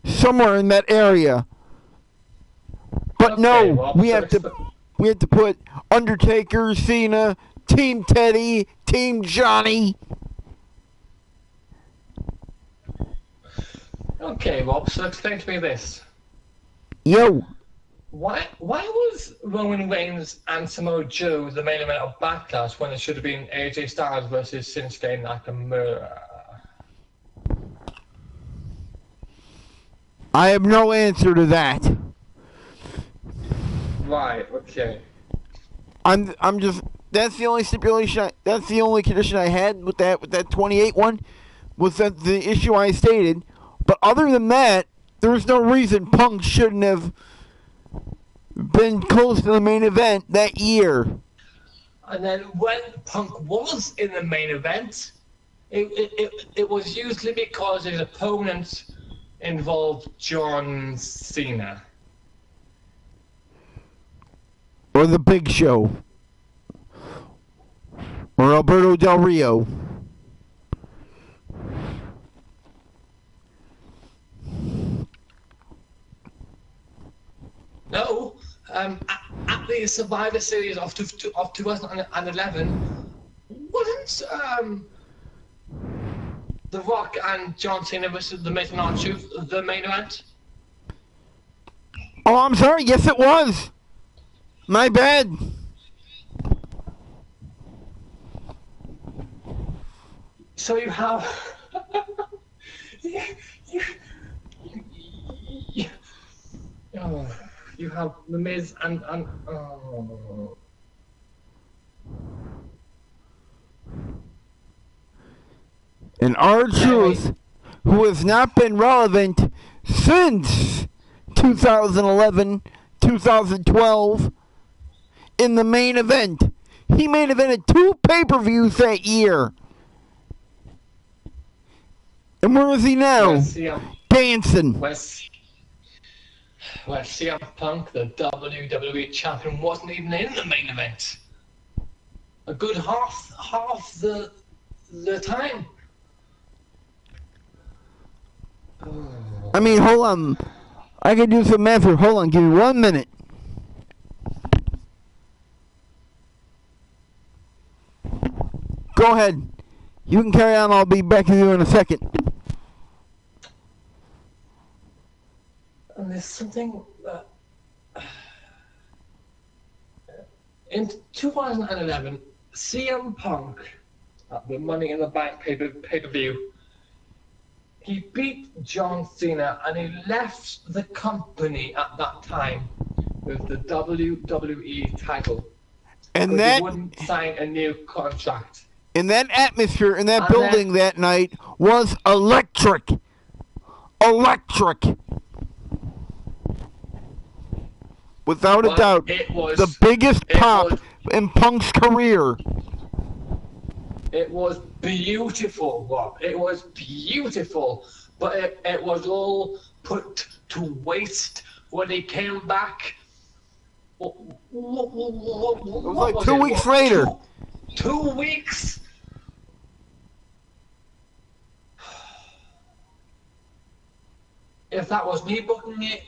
somewhere in that area. But okay, no, well, we have to put Undertaker, Cena, Team Teddy, Team Johnny. Okay, Rob. So explain to me this. Yo. Why was Roman Reigns and Samoa Joe the main event of Backlash when it should have been AJ Styles versus Shinsuke Nakamura? I have no answer to that. Right. Okay. I'm just. That's the only stipulation. That's the only condition I had with that 28 one, was that the issue I stated. But other than that, there was no reason Punk shouldn't have been close to the main event that year. And then when Punk was in the main event, it was usually because his opponent involved John Cena. Or The Big Show. Or Alberto Del Rio. No, at the Survivor Series of 2011, wasn't The Rock and John Cena versus The Miz and R-Truth the main event? Oh, I'm sorry. Yes, it was. My bad. So you have... you have The Miz and oh. And R-Truth, who has not been relevant since 2011, 2012, in the main event. He main evented 2 pay-per-views that year. And where is he now? Dancing. Where CM Punk, the WWE champion, wasn't even in the main event. A good half the time. I mean, hold on. I can do some math here. Hold on. Give me 1 minute. Go ahead. You can carry on. I'll be back with you in a second. And there's something that... In 2011, CM Punk, at the Money in the Bank pay-per-view, he beat John Cena and he left the company at that time with the WWE title. And that... he wouldn't sign a new contract. And that atmosphere in that building that night was electric. Electric. Without a doubt, it was the biggest pop in Punk's career. It was beautiful, Rob. It was beautiful. But it was all put to waste when he came back. It was like 2 weeks later. 2 weeks? If that was me booking it,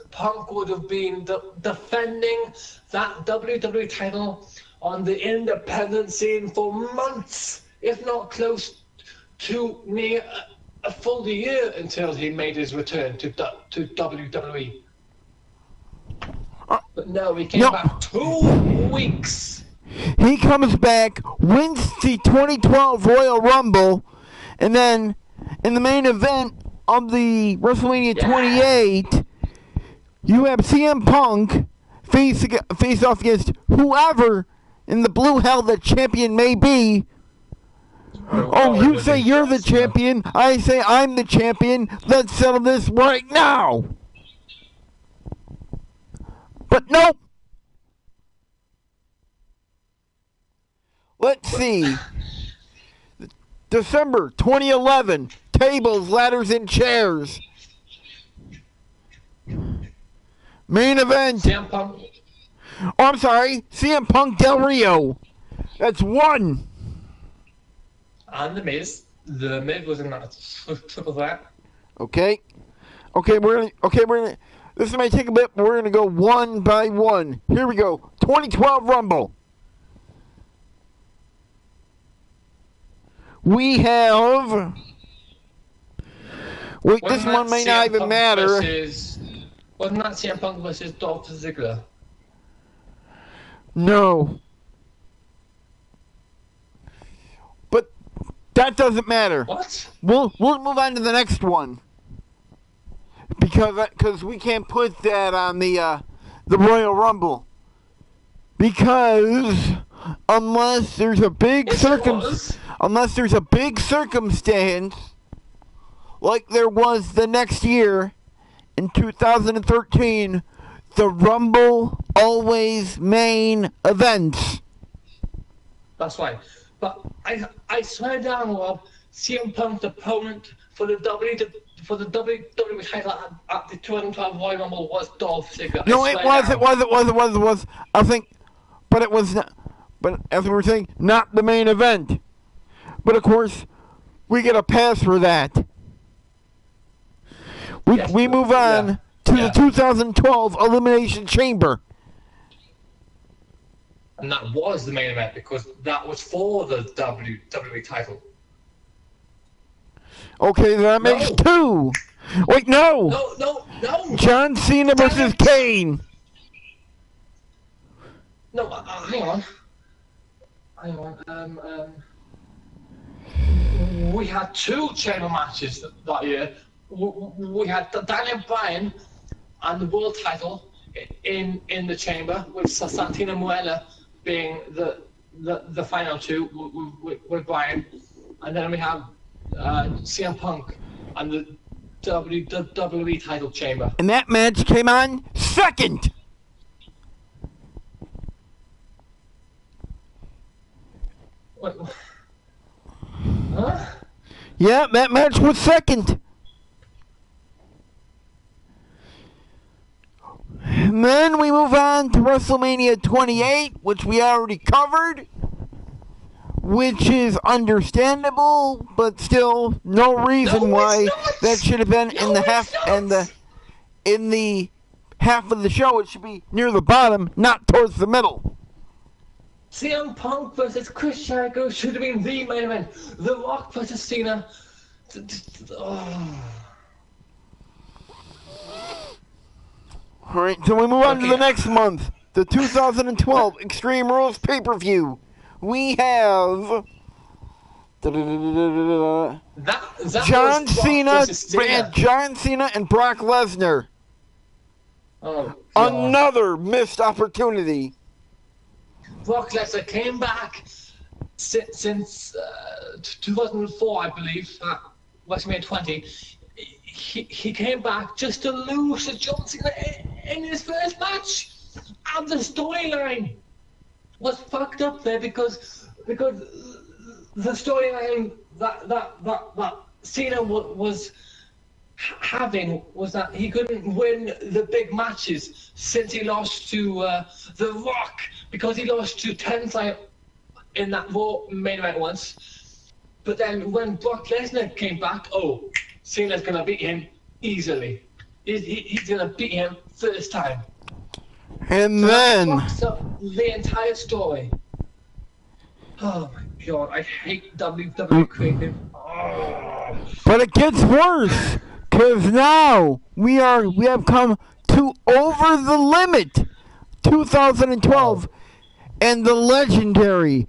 Punk would have been defending that WWE title on the independent scene for months, if not close to near a full year, until he made his return to WWE. But no, he came back 2 weeks. He comes back, wins the 2012 Royal Rumble, and then in the main event of the WrestleMania 28, you have CM Punk face off against whoever in the blue hell the champion may be. Oh, you say you're the champion. I say I'm the champion. Let's settle this right now. But nope. Let's see. December 2011. Tables, ladders, and chairs. Main event. CM Punk. Oh, I'm sorry. CM Punk Del Rio. That's 1. And The Miz. The Miz was in that triple threat. Okay. We're gonna. This may take a bit, but we're gonna go one by one. Here we go. 2012 Rumble. We have. Wait, this one may not even matter. Wasn't that CM Punk versus Dolph Ziggler? No. But that doesn't matter. What? We'll move on to the next one. Because we can't put that on the the Royal Rumble. Because unless there's a big unless there's a big circumstance like there was the next year in 2013, the Rumble always main events. That's right. But I swear down, Rob, CM Punk's opponent for the WWE title at the 2012 Royal Rumble was Dolph Ziggler. No, it was. I think, but it was not. But as we were saying, not the main event. But of course, we get a pass for that. We move on to the 2012 Elimination Chamber. And that was the main event because that was for the WWE title. Okay, that makes two. Wait, no. No. John Cena versus Kane. No, hang on. We had two chamber matches that year. We had Daniel Bryan and the world title in the chamber with Santino Marella being the final two with Bryan, and then we have CM Punk and the WWE title chamber. And that match came on second. What? Huh? Yeah, that match was second. And then we move on to WrestleMania 28, which we already covered, which is understandable, but still no reason why that should have been in the half in the half of the show. It should be near the bottom, not towards the middle. CM Punk versus Chris Jericho should have been the main event. The Rock versus Cena. Alright, so we move on to the next month. The 2012 Extreme Rules pay-per-view. We have John Cena and Brock Lesnar. Oh, another missed opportunity. Brock Lesnar came back since 2004, I believe, at WrestleMania 20. He came back just to lose to John Cena in his first match. And the storyline was fucked up there because the storyline that Cena was having was that he couldn't win the big matches since he lost to The Rock, because he lost to Tensai in that Raw main event once. But then when Brock Lesnar came back, Cena's gonna beat him easily. He's gonna beat him first time. And then fucks up the entire story. Oh my god, I hate WWE creative. Oh. But it gets worse, cause now we have come to Over the Limit 2012 and the legendary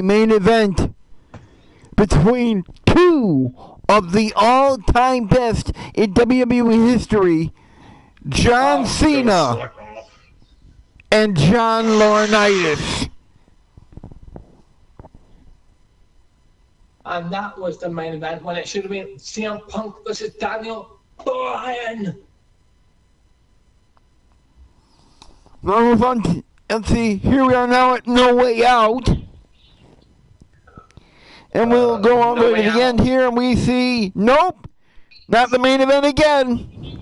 main event between two of the all-time best in WWE history, John Cena and John Laurinaitis. And that was the main event when it should have been CM Punk versus Daniel Bryan. Now move on. Let's see. Here we are now at No Way Out. And we'll go all the way to the end here, and we see, nope, not the main event again.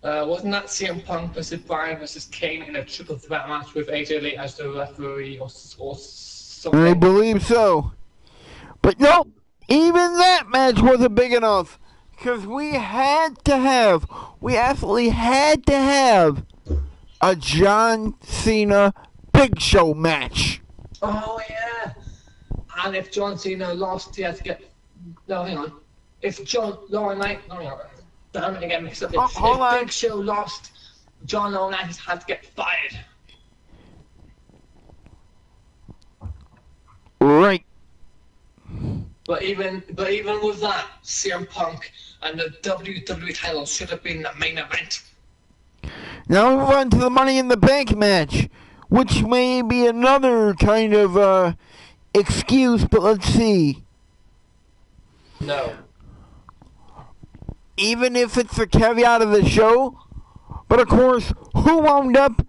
Wasn't that CM Punk versus Bryan versus Kane in a triple threat match with AJ Lee as the referee or something? I believe so. But nope, even that match wasn't big enough. Because we absolutely had to have a John Cena Big Show match. Oh, yeah. And if John Cena lost, he had to get... No, hang on. If John Laurinaitis... No, hang on. Damn it, I get mixed up. If Big Show lost, John Laurinaitis had to get fired. Right. But even with that, CM Punk and the WWE title should have been the main event. Now we move on to the Money in the Bank match, which may be another kind of excuse, but let's see. No. Even if it's the caveat of the show, but of course, who wound up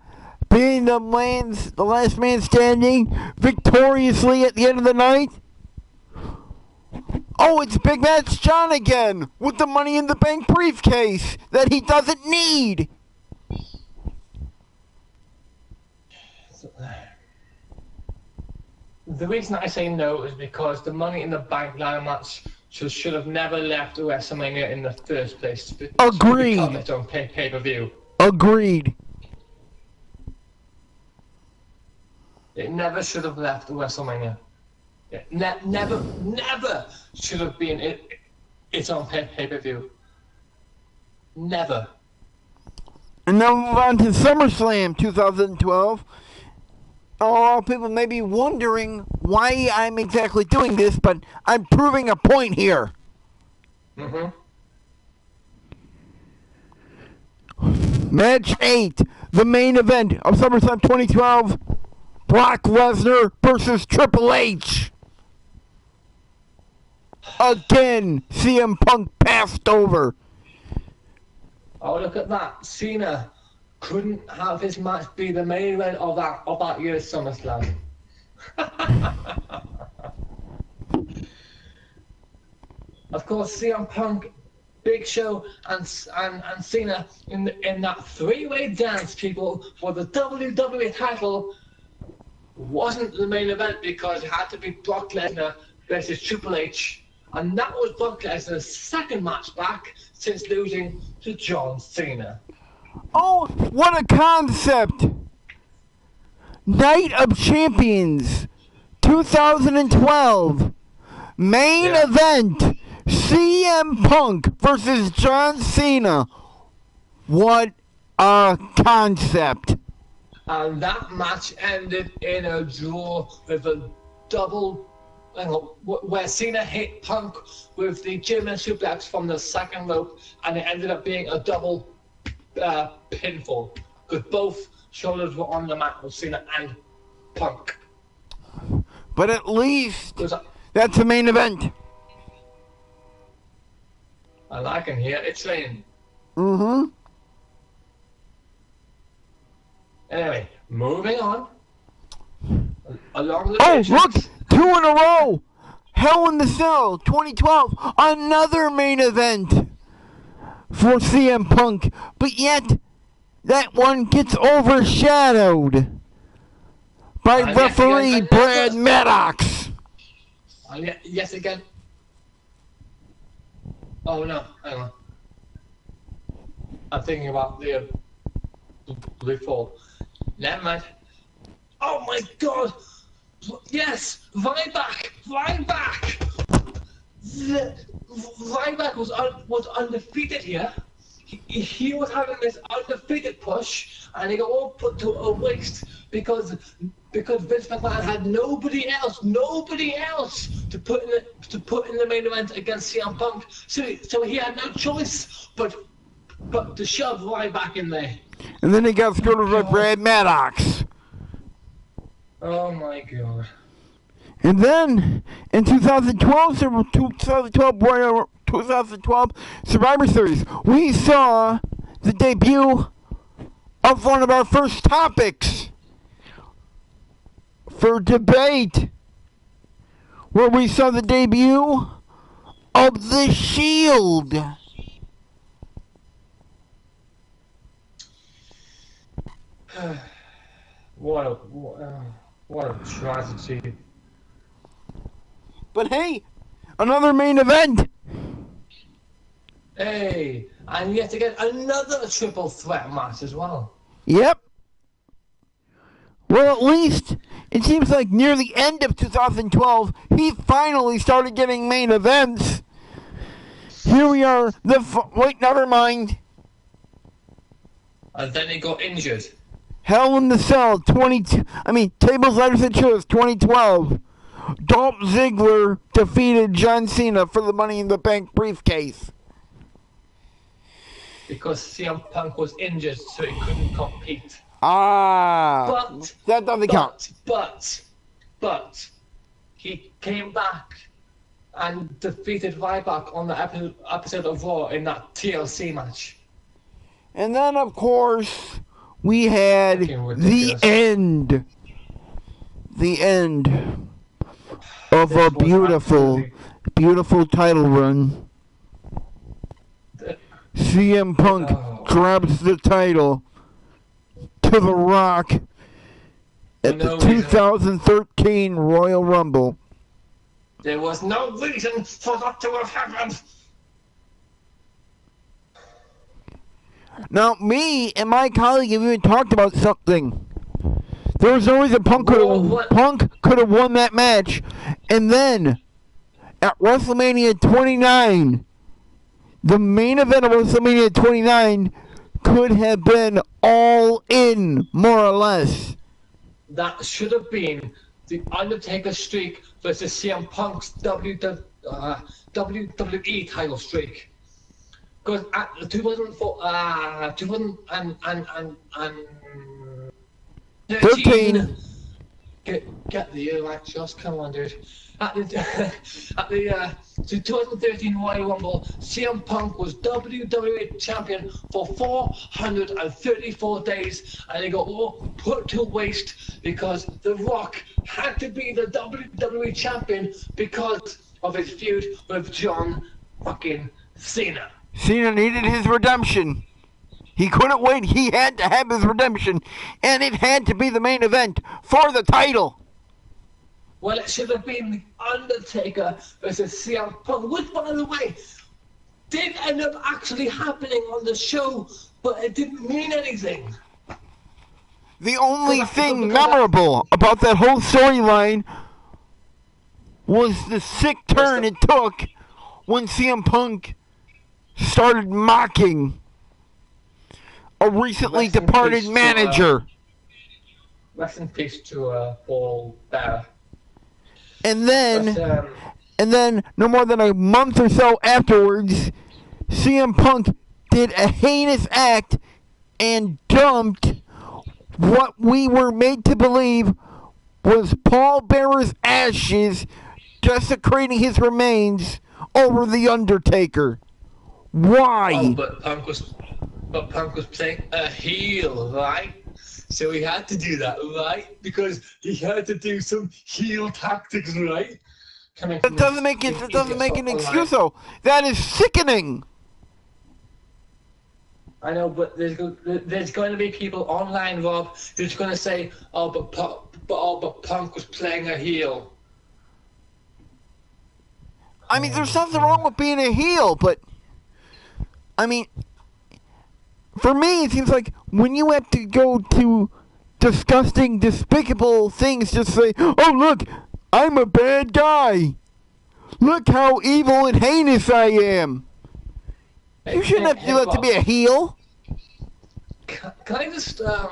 being the last man standing victoriously at the end of the night? Oh, it's Big Match John again with the Money in the Bank briefcase that he doesn't need. The reason I say no is because the Money in the Bank ladder match should have never left WrestleMania in the first place. Agreed. To become its own pay-per-view. Agreed. It never should have left WrestleMania. It never should have been its own pay-per-view. Never. And now we move on to SummerSlam 2012. Oh, people may be wondering why I'm exactly doing this, but I'm proving a point here. Mm-hmm. Match 8, the main event of SummerSlam 2012, Brock Lesnar versus Triple H. Again, CM Punk passed over. Oh, look at that. Cena couldn't have his match be the main event of that year's SummerSlam. Of course, CM Punk, Big Show, and Cena in that three-way dance, people, for the WWE title wasn't the main event because it had to be Brock Lesnar versus Triple H, and that was Brock Lesnar's second match back since losing to John Cena. Oh, what a concept! Night of Champions 2012 main event, CM Punk versus John Cena. What a concept! And that match ended in a draw with a double, where Cena hit Punk with the German suplex from the second rope, and it ended up being a double pinfall, because both shoulders were on the mat with Cena and Punk. But at least that's the main event. And I can hear it raining. Mm-hmm. Anyway, moving on. Along the look! 2 in a row! Hell in the Cell 2012, another main event for CM Punk, but yet that one gets overshadowed by referee Brad Maddox. Yes again. Oh no, hang on. I'm thinking about the before. Never mind. Oh my god! Yes! Ryback! Ryback was undefeated here. He was having this undefeated push, and he got all put to a waste because Vince McMahon had nobody else to put in the main event against CM Punk. So he had no choice but to shove Ryback in there. And then he got screwed by Brad Maddox. Oh my god. And then in 2012 Survivor Series, we saw the debut of one of our first topics for debate, where we saw the debut of The Shield. What a tragedy. But hey, another main event. Hey, and yet again, another triple threat match as well. Yep. Well, at least it seems like near the end of 2012, he finally started getting main events. Here we are. Wait, never mind. And then he got injured. Hell in the Cell, Tables, Ladders, and Chairs, 2012. Dolph Ziggler defeated John Cena for the Money in the Bank briefcase. because CM Punk was injured, so he couldn't compete. That doesn't count. But he came back and defeated Ryback on the episode of Raw in that TLC match. And then, of course, we had the end. The end of a beautiful, beautiful title run. CM Punk grabs the title to The Rock at the 2013 Royal Rumble. There was no reason for that to have happened. Now, me and my colleague have even talked about something. There was no reason Punk could have won that match. And then, at WrestleMania 29, the main event of WrestleMania 29 could have been All In, more or less. That should have been the Undertaker streak versus CM Punk's WWE title streak. Because at the 2013, get the year right, just come on, dude. At the 2013 Royal Rumble, CM Punk was WWE champion for 434 days, and it got all put to waste because The Rock had to be the WWE champion because of his feud with John fucking Cena. Cena needed his redemption. He couldn't wait. He had to have his redemption, and it had to be the main event for the title. Well, it should have been The Undertaker versus CM Punk, which, by the way, did end up actually happening on the show, but it didn't mean anything. The only thing memorable about that whole storyline was the sick turn it took when CM Punk started mocking a recently departed manager. Rest in peace to Paul Bearer. And then, no more than a month or so afterwards, CM Punk did a heinous act and dumped what we were made to believe was Paul Bearer's ashes, desecrating his remains over The Undertaker. Why? Oh, but Punk was playing a heel, right? So he had to do that, right? Because he had to do some heel tactics, right? That doesn't make an excuse, though. That is sickening. I know, but there's going to be people online, Rob, who's going to say, but Punk was playing a heel. I mean, there's nothing wrong with being a heel, but I mean, for me, it seems like when you have to go to disgusting, despicable things, just say, oh, look, I'm a bad guy. Look how evil and heinous I am. You shouldn't have to do that to be a heel. Can I just, by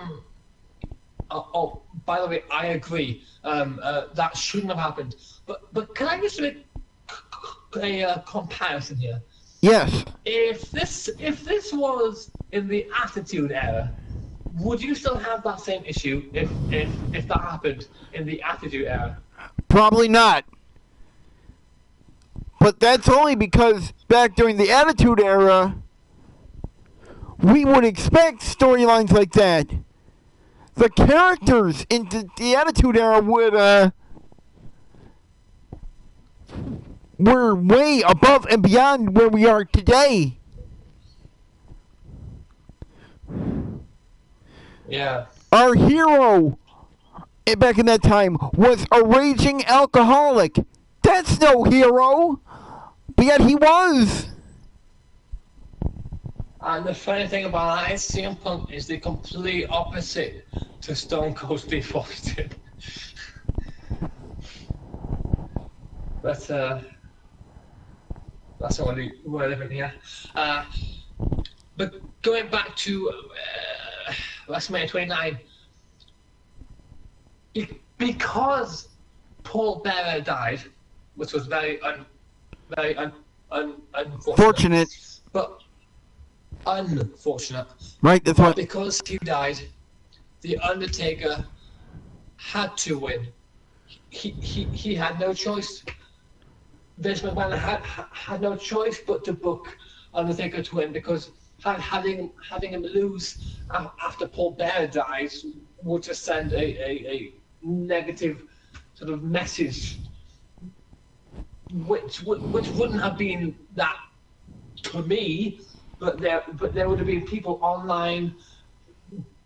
the way, I agree. That shouldn't have happened. But can I just make a comparison here? Yes. If this was in the Attitude Era, would you still have that same issue if that happened in the Attitude Era? Probably not. But that's only because back during the Attitude Era, we would expect storylines like that. The characters in the Attitude Era were way above and beyond where we are today. Yeah. Our hero back in that time was a raging alcoholic. That's no hero. But yet he was. And the funny thing about that is CM Punk is the complete opposite to Stone Cold Steve Austin. But that's only relevant here. But going back to WrestleMania 29, because Paul Bearer died, which was very unfortunate. Fortunate. But unfortunate. Right, that's But what. because he died, The Undertaker had to win. He had no choice. Vince McMahon had no choice but to book Undertaker to win, because having him lose after Paul Bearer dies would just send a negative sort of message, which wouldn't have been that to me, but there would have been people online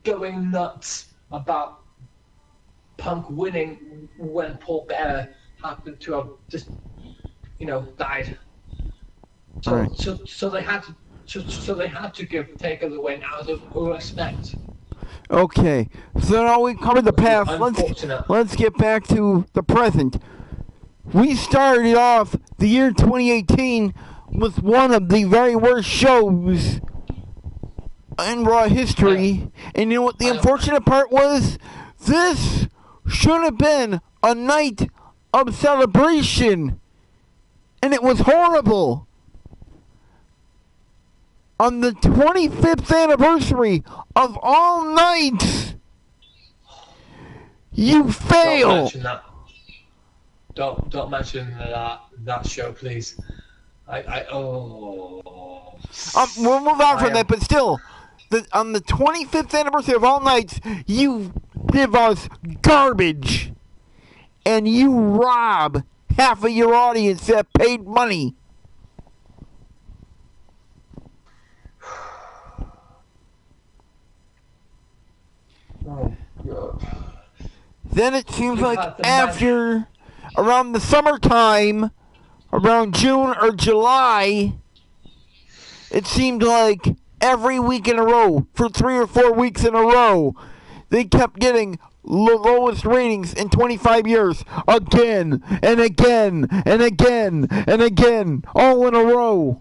going nuts about Punk winning when Paul Bearer happened to have just, died. So Right. so they had to give Taker the win out of respect. Okay, so now we covered the past. Unfortunate. Let's get back to the present. We started off the year 2018 with one of the very worst shows in Raw history. And you know what the unfortunate part was? This should have been a night of celebration. And it was horrible. On the 25th anniversary of all nights, you fail. Don't mention that. Don't mention that show, please. We'll move on from that, but still, on the 25th anniversary of all nights, you give us garbage, and you rob half of your audience that paid money. Oh, God. Then it seems like after, around the summertime, around June or July, it seemed like every week in a row, for 3 or 4 weeks in a row, they kept getting lowest ratings in 25 years, again and again and again and again, all in a row.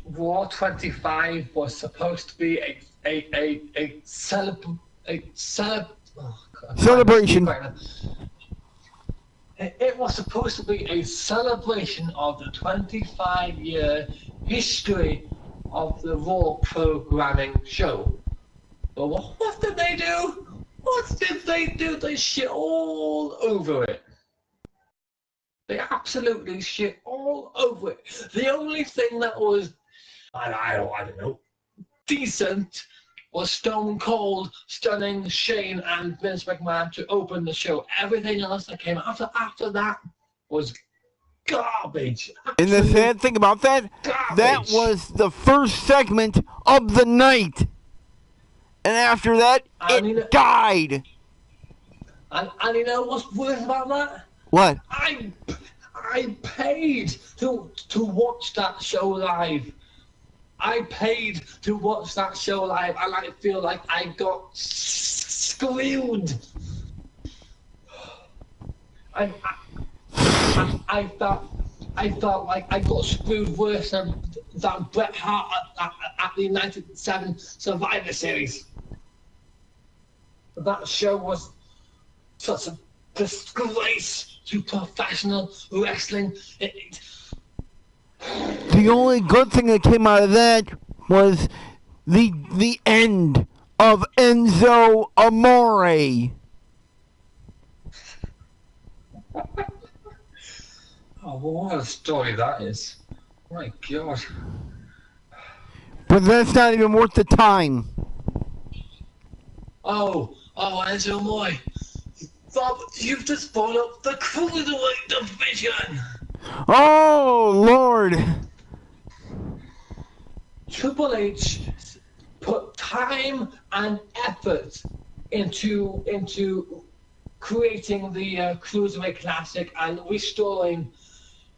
Raw 25 was supposed to be a celebration. It was supposed to be a celebration of the 25-year history of the Raw programming show. But what did they do? What did they do? They shit all over it. They absolutely shit all over it. The only thing that was, I don't know, decent was Stone Cold stunning Shane and Vince McMahon to open the show. Everything else that came after that was garbage. And the sad thing about that, that was the first segment of the night. And after that, it died. And you know what's worse about that? What? I paid to watch that show live. I paid to watch that show live, and I feel like I got screwed. I felt like I got screwed worse than Bret Hart at the United 7 Survivor Series. That show was such a disgrace to professional wrestling. The only good thing that came out of that was the end of Enzo Amore. Oh, what a story that is. My God. But that's not even worth the time. Oh, Enzo Amore. Bob, you've just brought up the Cruiserweight division. Oh, Lord. Triple H put time and effort into creating the Cruiserweight Classic and restoring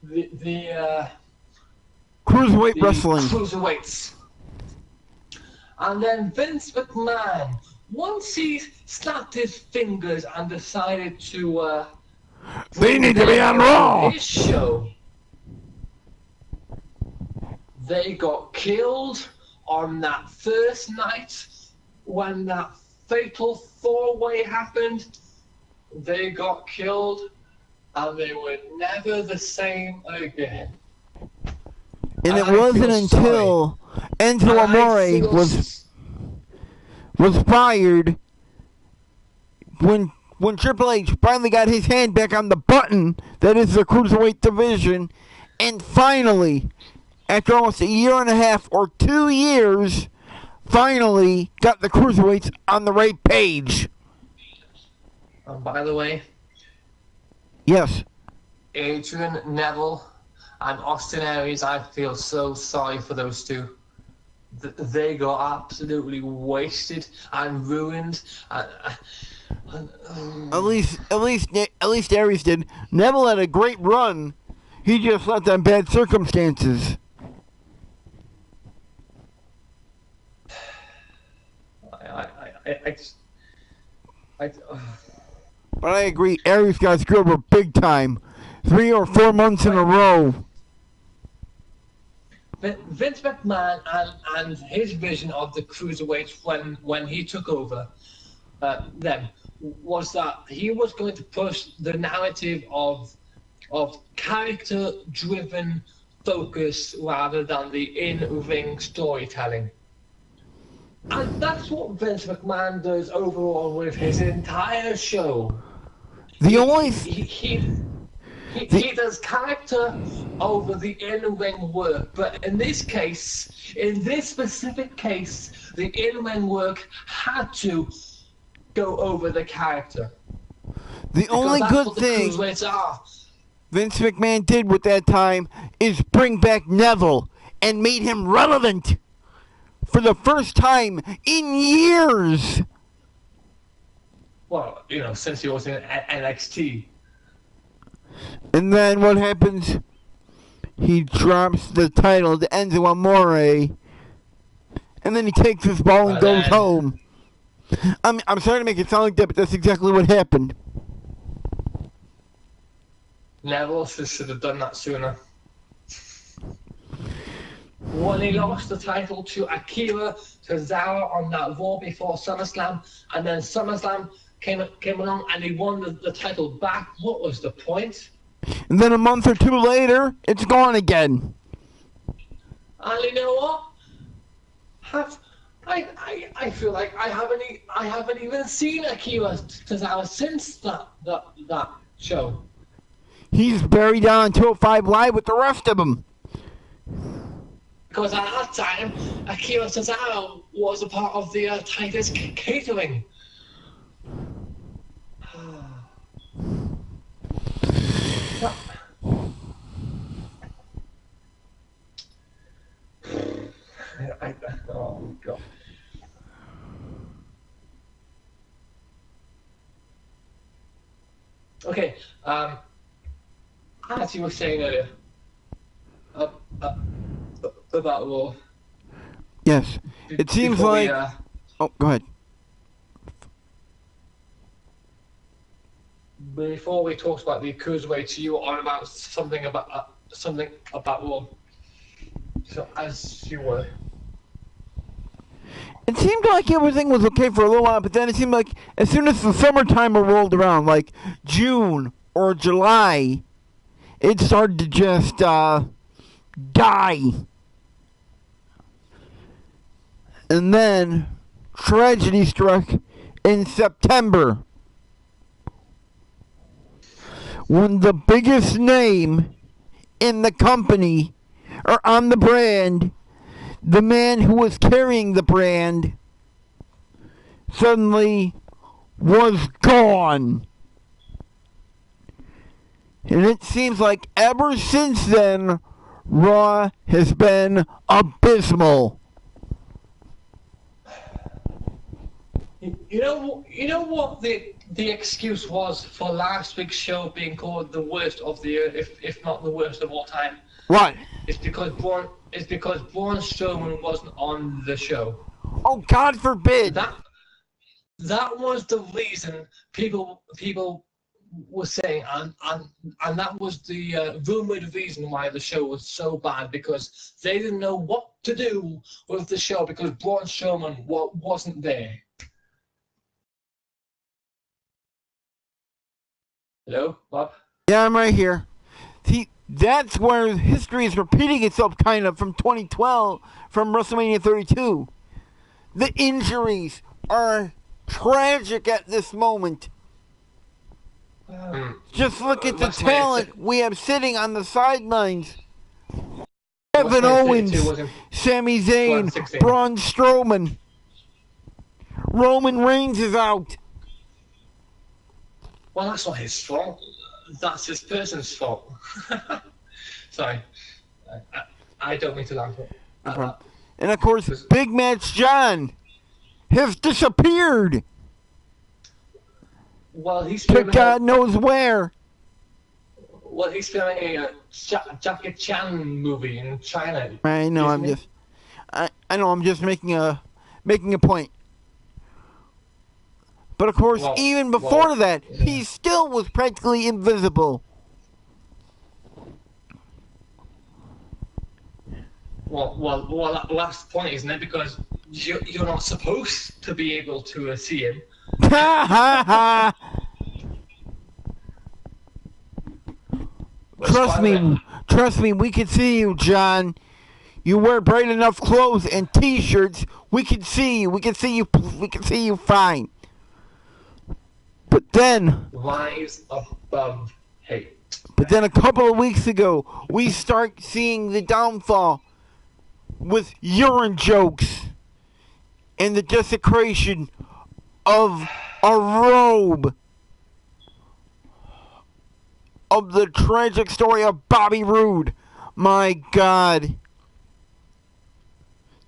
the Cruiserweight wrestling. Cruiserweights. And then Vince McMahon, once he snapped his fingers and decided to they need to be on Raw. His show, they got killed on that first night when that fatal four-way happened. They got killed, and they were never the same again. And it I wasn't feel until Enzo sorry. Amore was fired when Triple H finally got his hand back on the button that is the Cruiserweight division, and finally, after almost a year and a half or 2 years, finally got the Cruiserweights on the right page. By the way, yes, Adrian Neville and Austin Aries, I feel so sorry for those two. They got absolutely wasted and ruined. At least Aries did. Neville had a great run. He just left on bad circumstances. But I agree, Aries got screwed over big time. 3 or 4 months in a row. Vince McMahon and his vision of the Cruiserweights when he took over them was that he was going to push the narrative of character-driven focus rather than the in-ring storytelling. And that's what Vince McMahon does overall with his entire show. He does character over the in-ring work, but in this specific case, the in-ring work had to go over the character. The only good thing Vince McMahon did with that time is bring back Neville and made him relevant for the first time in years. Well, since he was in NXT. And then what happens? He drops the title to Enzo Amore, and then he takes his ball and goes home. I'm sorry to make it sound like that, but that's exactly what happened. Neville should have done that sooner. When he lost the title to Akira Tozawa on that Raw before SummerSlam, and then SummerSlam came along and he won the title back, what was the point? And then a month or 2 later, it's gone again. And you know what? I feel like I haven't even seen Akira Tozawa since that show. He's buried on 205 Live with the rest of them. Because at that time, Akira Tozawa was a part of the Titus Catering. Oh God. Okay, as you were saying earlier, about Raw. Yes, it seems like. Oh, go ahead. Before we talked about the Cruiserweights, you were on about something about Raw. So as you were. It seemed like everything was okay for a little while, but then it seemed like as soon as the summertime rolled around, like June or July, it started to just die. And then tragedy struck in September, when the biggest name in the company, or on the brand, the man who was carrying the brand, suddenly was gone. And it seems like ever since then, Raw has been abysmal. You know what the excuse was for last week's show being called the worst of the year, if not the worst of all time? What? It's because Braun Strowman wasn't on the show. Oh, God forbid! That was the reason people were saying, and that was the rumored reason why the show was so bad, because they didn't know what to do with the show because Braun Strowman wasn't there. Hello, Bob? Yeah, I'm right here. See, That's where history is repeating itself, kind of, from 2012, from WrestleMania 32. The injuries are tragic at this moment. Just look at the talent we have sitting on the sidelines. Kevin Owens, Sami Zayn, Braun Strowman. Roman Reigns is out. Well, that's not his fault. That's his person's fault. Sorry. I don't mean to laugh at that. And of course, Big Match John has disappeared. Well, he's to God knows where. Well, he's filming a Jackie Chan movie in China. I know. I'm just making a point. But of course, even before that, he still was practically invisible. Well, that's the point, isn't it? Because you're not supposed to be able to see him. Ha ha ha! Trust me, we can see you, John. You wear bright enough clothes and T-shirts. We can see you. We can see you fine. But then, rise above hate. But then a couple of weeks ago, we start seeing the downfall with urine jokes and the desecration of a robe of the tragic story of Bobby Roode. My God.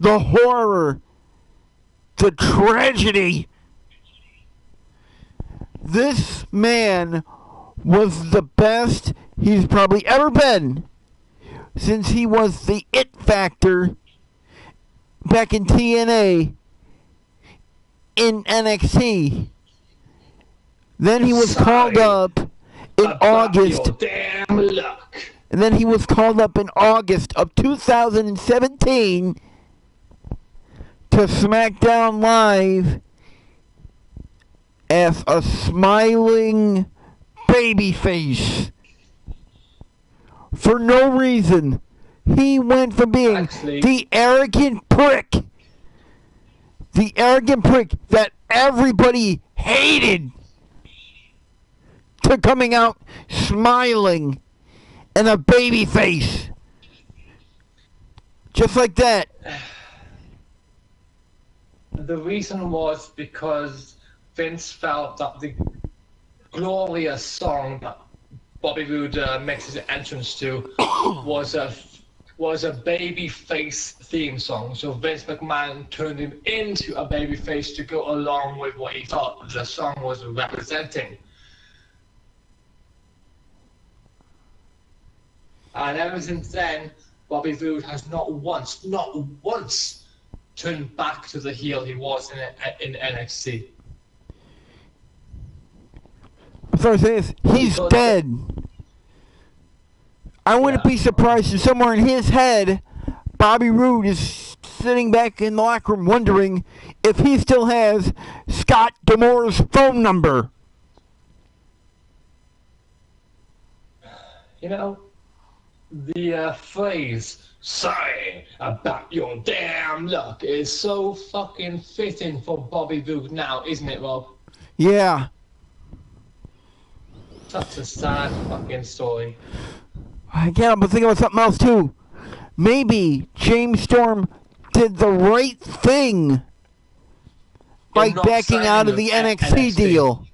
The horror. The tragedy. This man was the best he's probably ever been since he was the It Factor back in TNA in NXT. Then he was called up in August. Damn luck. And then he was called up in August of 2017 to SmackDown Live as a smiling babyface. For no reason. He went from being the arrogant prick that everybody hated to coming out smiling and a babyface. Just like that. The reason was because Vince felt that the glorious song that Bobby Roode makes his entrance to was a baby face theme song. So Vince McMahon turned him into a baby face to go along with what he thought the song was representing. And ever since then, Bobby Roode has not once turned back to the heel he was in NXT. So he's dead. I wouldn't be surprised if somewhere in his head, Bobby Roode is sitting back in the locker room wondering if he still has Scott D'Amore's phone number. You know, the phrase, sorry about your damn luck, is so fucking fitting for Bobby Roode now, isn't it, Rob? Yeah. Such a sad fucking story. I can't help but think about something else, too. Maybe James Storm did the right thing by backing out of the NXT deal.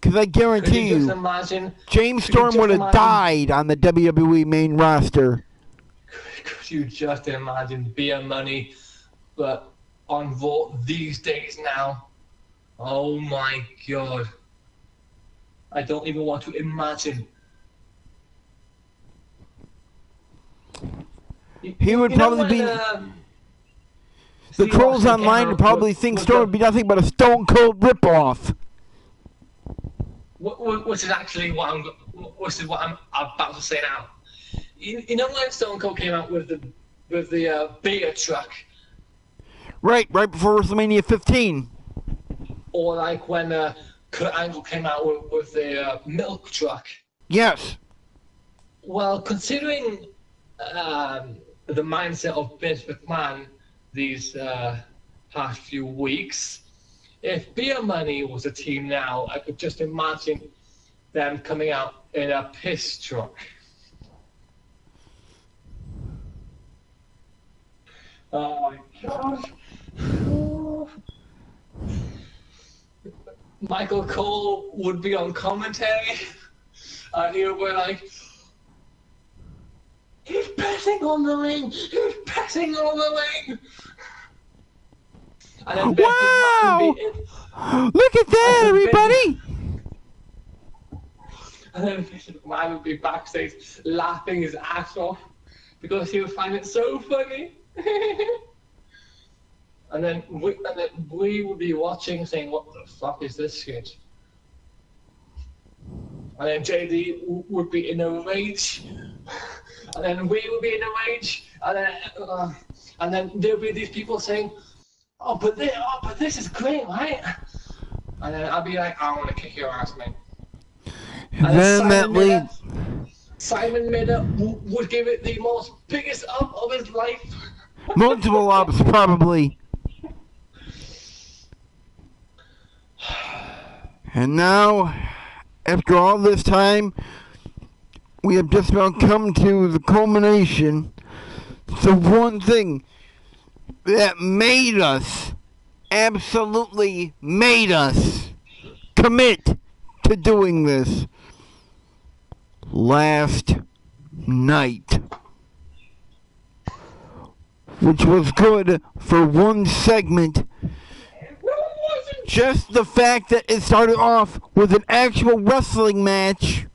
Because I guarantee you, James Storm would have died on the WWE main roster. Could you just imagine beer money, but on Raw these days now? Oh my God. I don't even want to imagine. He would probably be... The trolls online would probably think Storm would be nothing but a Stone Cold ripoff. Which is actually what I'm about to say now. You know when Stone Cold came out with the beer truck? Right before WrestleMania 15. Or like when Kurt Angle came out with the milk truck. Yes. Well, considering the mindset of Vince McMahon these past few weeks, if Beer Money was a team now, I could just imagine them coming out in a piss truck. Oh my god. Michael Cole would be on commentary, and he would be like, "He's pissing on the ring! He's pissing on the ring!" And then wow! Look at that, everybody! And then Vince McMahon would be backstage laughing his ass off because he would find it so funny. And then we would be watching saying, "What the fuck is this shit?" And then JD would be in a rage. And then we would be in a rage. And then there'll be these people saying, oh, but this is great, right? And then I'll be like, I want to kick your ass, man. And then Simon Miller would give it the most biggest up of his life. Multiple ups, probably. And now, after all this time, we have just about come to the culmination. The one thing that made us, absolutely made us, commit to doing this last night. Which was good for one segment. Just the fact that it started off with an actual wrestling match,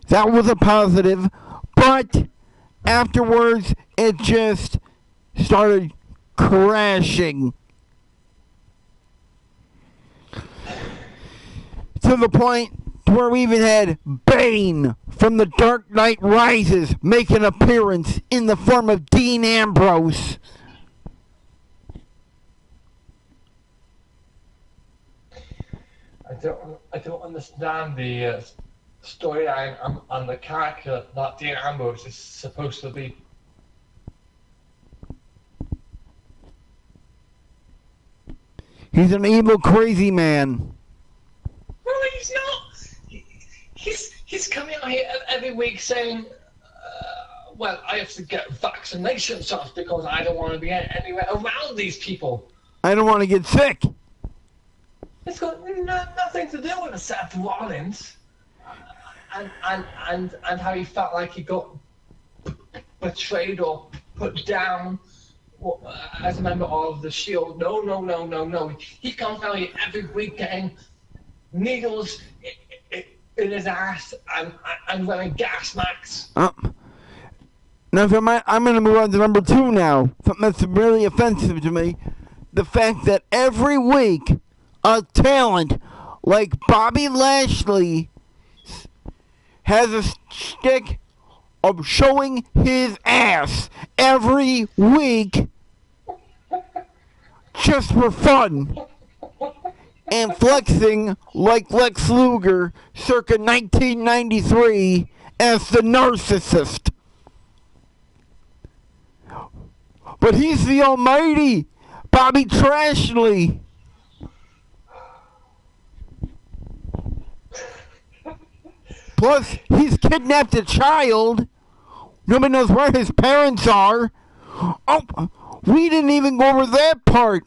that was a positive, but afterwards it just started crashing. To the point where we even had Bane from The Dark Knight Rises make an appearance in the form of Dean Ambrose. I don't understand the storyline on the character that Dean Ambrose is supposed to be. He's an evil, crazy man. No, he's not. He's coming out here every week saying, well, I have to get vaccination shots because I don't want to be anywhere around these people. I don't want to get sick. It's got nothing to do with Seth Rollins and how he felt like he got betrayed or put down as a member of the Shield. No. He comes out here every week getting needles in his ass and wearing gas masks. Now, if I'm going to move on to number 2 now. Something that's really offensive to me. The fact that every week a talent like Bobby Lashley has a stick of showing his ass every week just for fun and flexing like Lex Luger circa 1993 as the narcissist. But he's the almighty Bobby Trashley. Plus, he's kidnapped a child. Nobody knows where his parents are. Oh, we didn't even go over that part.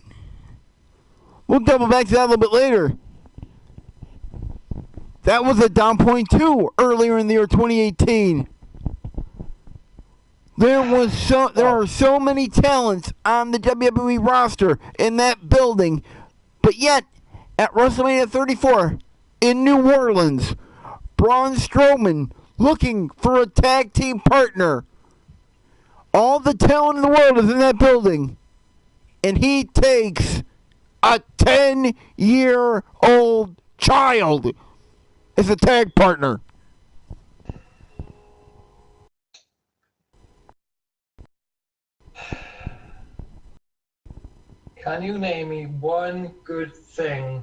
We'll double back to that a little bit later. That was a down point too, earlier in the year 2018. There are so many talents on the WWE roster in that building, but yet at WrestleMania 34 in New Orleans, Braun Strowman looking for a tag team partner. All the talent in the world is in that building, and he takes a 10-year-old child as a tag partner. Can you name me one good thing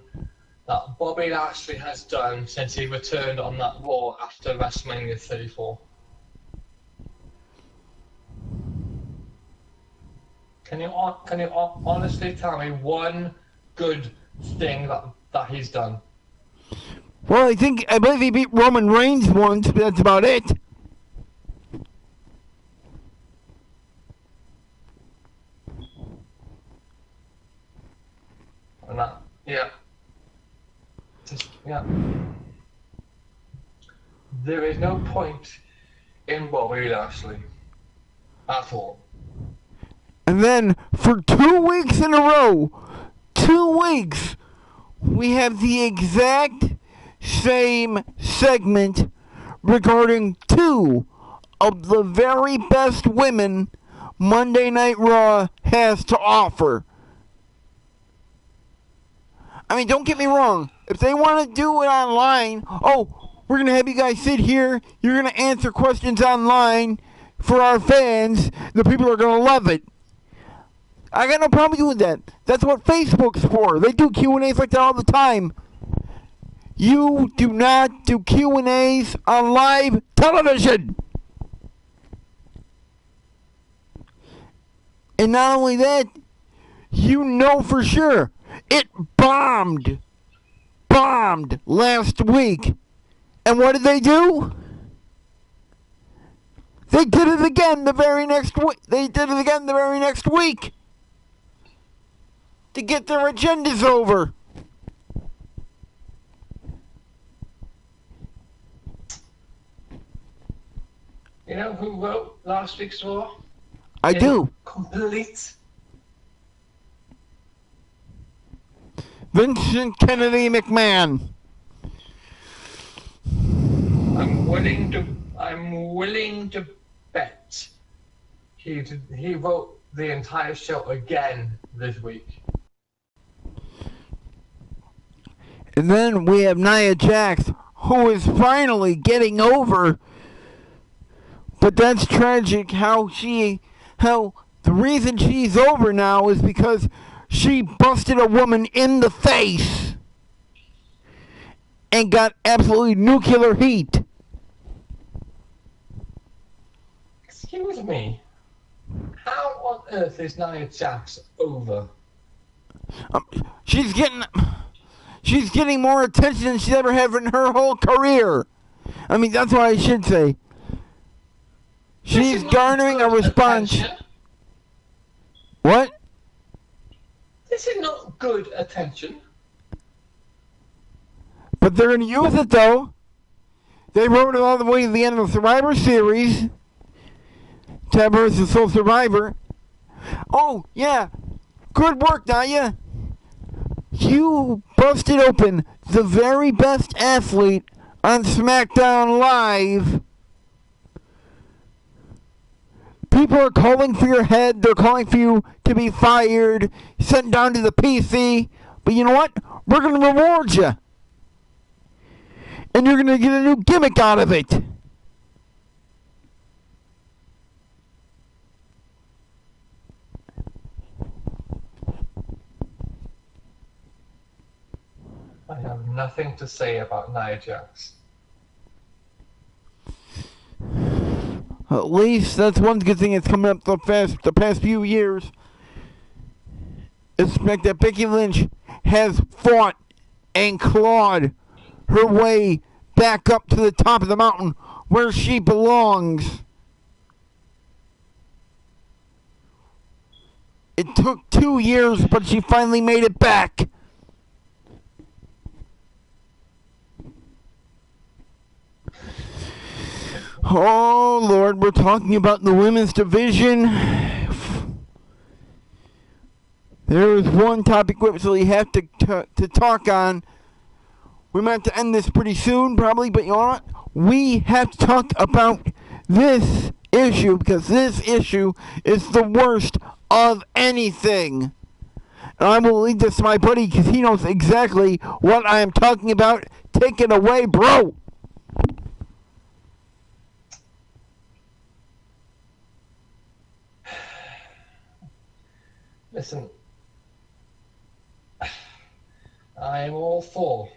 that Bobby Lashley has done since he returned on that Raw after WrestleMania 34? Can you honestly tell me one good thing that he's done? Well, I believe he beat Roman Reigns once, but that's about it. And that, yeah. Yeah. There is no point in Bobby Lashley at all. And then for 2 weeks in a row, 2 weeks, we have the exact same segment regarding two of the very best women Monday Night Raw has to offer. I mean, don't get me wrong. If they want to do it online, we're going to have you guys sit here. You're going to answer questions online for our fans. The people are going to love it. I got no problem doing that. That's what Facebook's for. They do Q&As like that all the time. You do not do Q&As on live television. And not only that, you know for sure, it bombed last week. And what did they do? They did it again the very next week. To get their agendas over. You know who wrote last week's Raw? I do. Complete. Vincent Kennedy McMahon. I'm willing to bet he wrote the entire show again this week. And then we have Nia Jax, who is finally getting over. But that's tragic how the reason she's over now is because she busted a woman in the face and got absolutely nuclear heat. Excuse me. How on earth is Nia Jax over? She's getting more attention than she's ever had in her whole career. I mean, that's what I should say. She's garnering a response. Attention. What? This is not good attention. But they're going to use it, though. They wrote it all the way to the end of the Survivor Series. Tab vs. Soul Survivor. Oh, yeah. Good work, Nia. You busted open the very best athlete on SmackDown Live. People are calling for your head. They're calling for you to be fired, sent down to the PC. But you know what? We're going to reward you. And you're going to get a new gimmick out of it. I have nothing to say about Nia Jax. At least that's one good thing that's coming up the past few years. It's like that Becky Lynch has fought and clawed her way back up to the top of the mountain where she belongs. It took 2 years, but she finally made it back. Oh, Lord, we're talking about the women's division. There is one topic we absolutely have to talk on. We might have to end this pretty soon, probably, but you know what? We have to talk about this issue because this issue is the worst of anything. And I will leave this to my buddy because he knows exactly what I am talking about. Take it away, bro. Listen, I am all for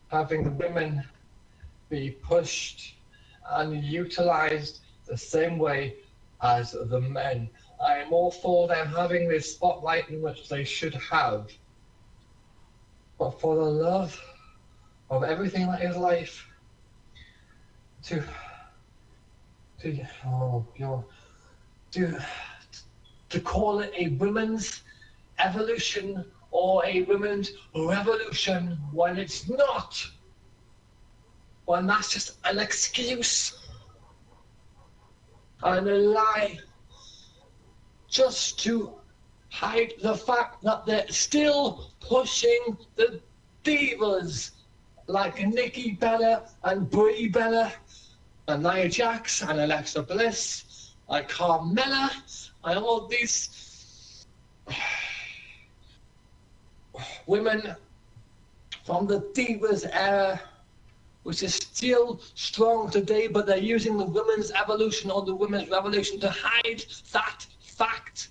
having the women be pushed and utilized the same way as the men. I am all for them having this spotlight in which they should have. But for the love of everything that is life, to call it a women's evolution or a women's revolution when it's not, when that's just an excuse and a lie just to hide the fact that they're still pushing the divas like Nikki Bella and Brie Bella and Nia Jax and Alexa Bliss and Carmella and all these women from the divas era, which is still strong today, but they're using the women's evolution or the women's revolution to hide that fact,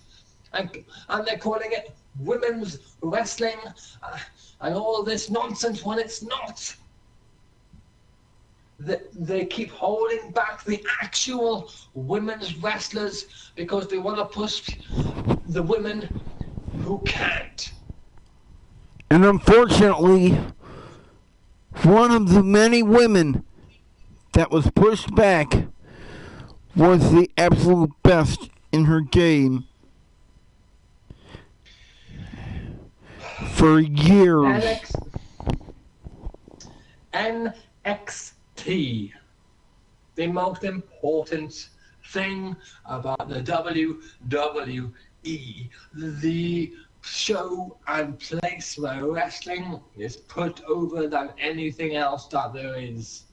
and they're calling it women's wrestling and all this nonsense when it's not. They keep holding back the actual women's wrestlers because they want to push the women who can't. And unfortunately, one of the many women that was pushed back was the absolute best in her game for years. NXT. The most important thing about the WWE. The show and place where wrestling is put over than anything else that there is.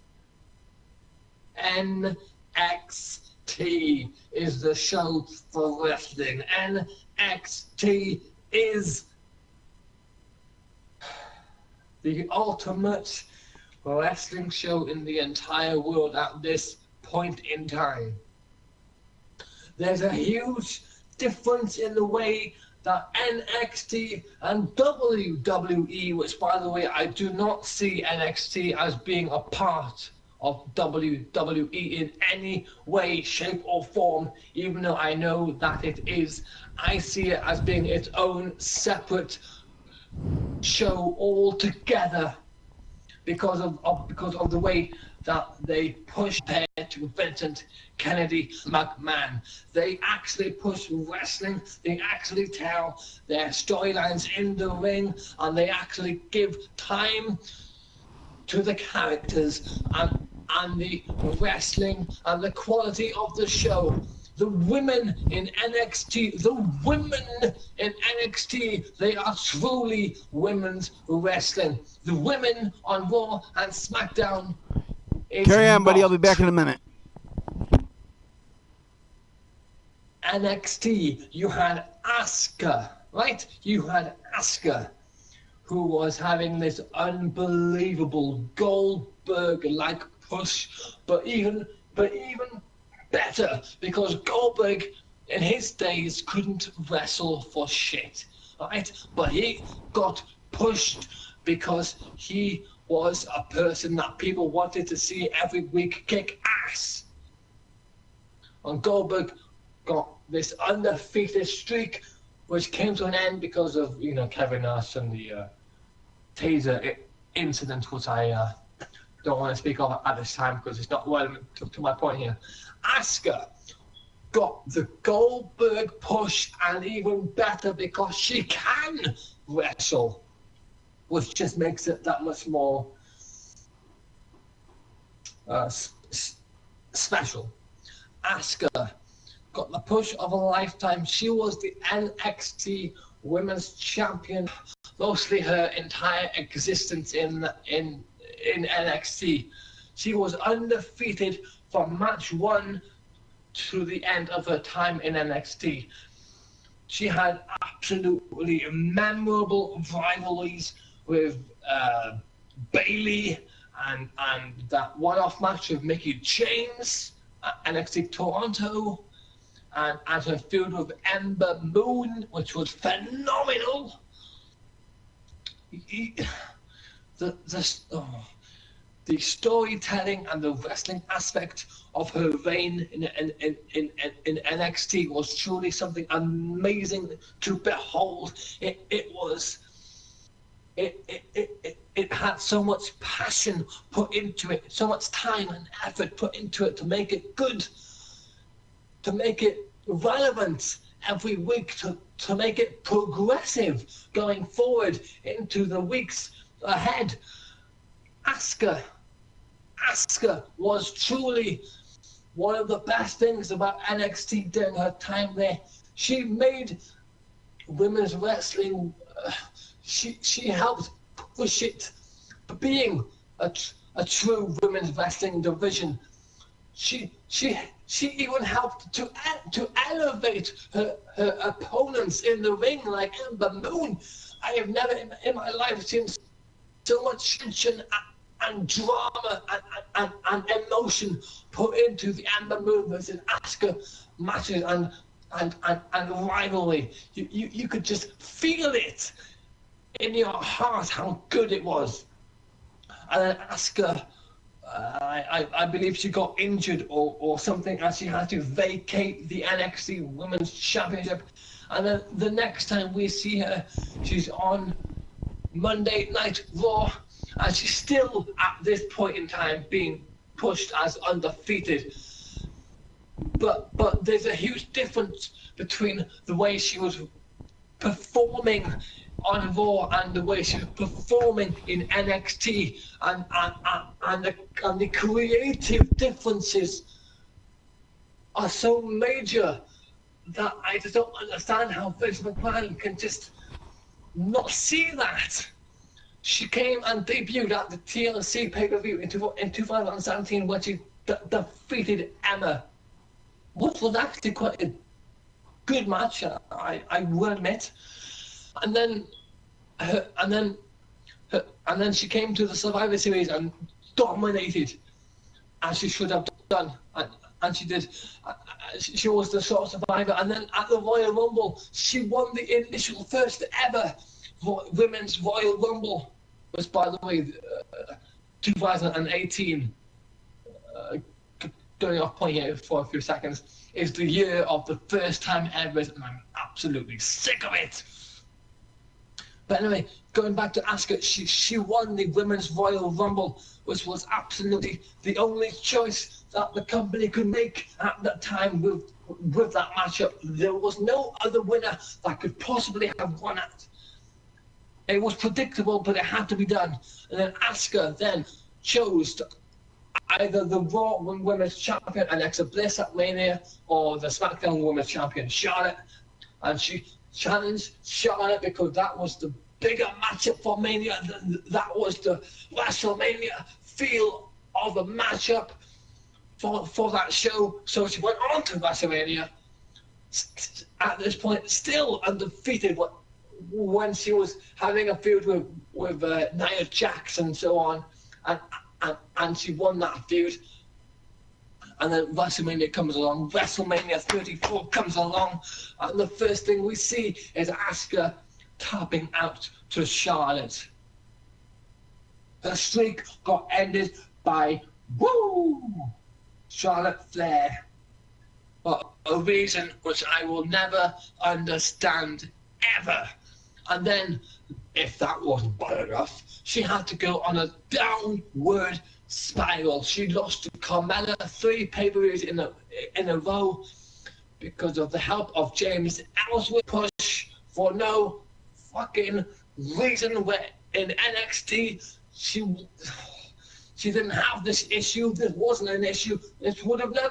NXT is the show for wrestling. NXT is the ultimate wrestling show in the entire world at this point in time. There's a huge difference in the way that NXT and WWE, which by the way, I do not see NXT as being a part of WWE in any way, shape or form, even though I know that it is. I see it as being its own separate show altogether because of the way that they push there to Vincent Kennedy McMahon. They actually push wrestling, they actually tell their storylines in the ring, and they actually give time to the characters and the wrestling and the quality of the show. The women in NXT, they are truly women's wrestling. The women on Raw and SmackDown is Carry on, buddy. not. I'll be back in a minute. NXT, you had Asuka, right? You had Asuka, who was having this unbelievable Goldberg-like push, but even better, because Goldberg in his days couldn't wrestle for shit, right? But he got pushed because he was a person that people wanted to see every week kick ass. And Goldberg got this undefeated streak, which came to an end because of, Kevin Nash and the taser incident, which I don't want to speak of at this time because it's not relevant to my point here. Asuka got the Goldberg push, and even better because she can wrestle, which just makes it that much more special. Asuka got the push of a lifetime. She was the NXT Women's Champion mostly her entire existence in NXT. She was undefeated from match 1 to the end of her time in NXT. She had absolutely memorable rivalries with Bayley and that one-off match with Mickie James at NXT Toronto, and her feud with Ember Moon, which was phenomenal. the storytelling and the wrestling aspect of her reign in NXT was truly something amazing to behold. It had so much passion put into it, so much time and effort put into it to make it good, to make it relevant every week, to make it progressive going forward into the weeks ahead. Asuka was truly one of the best things about NXT during her time there. She made women's wrestling, she helped push it being a true women's wrestling division. She even helped to elevate her opponents in the ring, like Ember Moon. I have never in my life seen so much tension and drama and emotion put into the Ember Moon versus Asuka matches and rivalry. You could just feel it in your heart how good it was. And then Asuka, I believe she got injured or something, and she had to vacate the NXT Women's Championship. And then the next time we see her, she's on Monday Night Raw, and she's still at this point in time being pushed as undefeated. But there's a huge difference between the way she was performing on Raw and the way she was performing in NXT, and the creative differences are so major that I just don't understand how Vince McMahon can just not see that. She came and debuted at the TLC pay-per-view in 2017 when she defeated Emma, which was actually quite a good match, I will admit. And then she came to the Survivor Series and dominated, as she should have done, and she did. She was the short survivor. And then at the Royal Rumble, she won the initial first ever Women's Royal Rumble, which, by the way, 2018, going off point here for a few seconds, is the year of the first time ever, and I'm absolutely sick of it. But anyway, going back to Asuka, she won the Women's Royal Rumble, which was absolutely the only choice that the company could make at that time with that matchup. There was no other winner that could possibly have won it. It was predictable, but it had to be done. And then Asuka then chose to either the Raw Women's Champion Alexa Bliss at Mania or the SmackDown Women's Champion Charlotte. And she challenged Charlotte because that was the bigger matchup for Mania. That was the WrestleMania feel of a matchup for that show. So she went on to WrestleMania at this point, still undefeated when she was having a feud with Nia Jax and so on, and she won that feud. And then WrestleMania comes along, WrestleMania 34 comes along, and the first thing we see is Asuka tapping out to Charlotte. Her streak got ended by Charlotte Flair, for a reason which I will never understand ever. And then, if that wasn't bad enough, she had to go on a downward spiral. She lost to Carmella 3 pay-per-views in a row because of the help of James Ellsworth push for no fucking reason. Where in NXT she didn't have this issue. This wasn't an issue. This would have never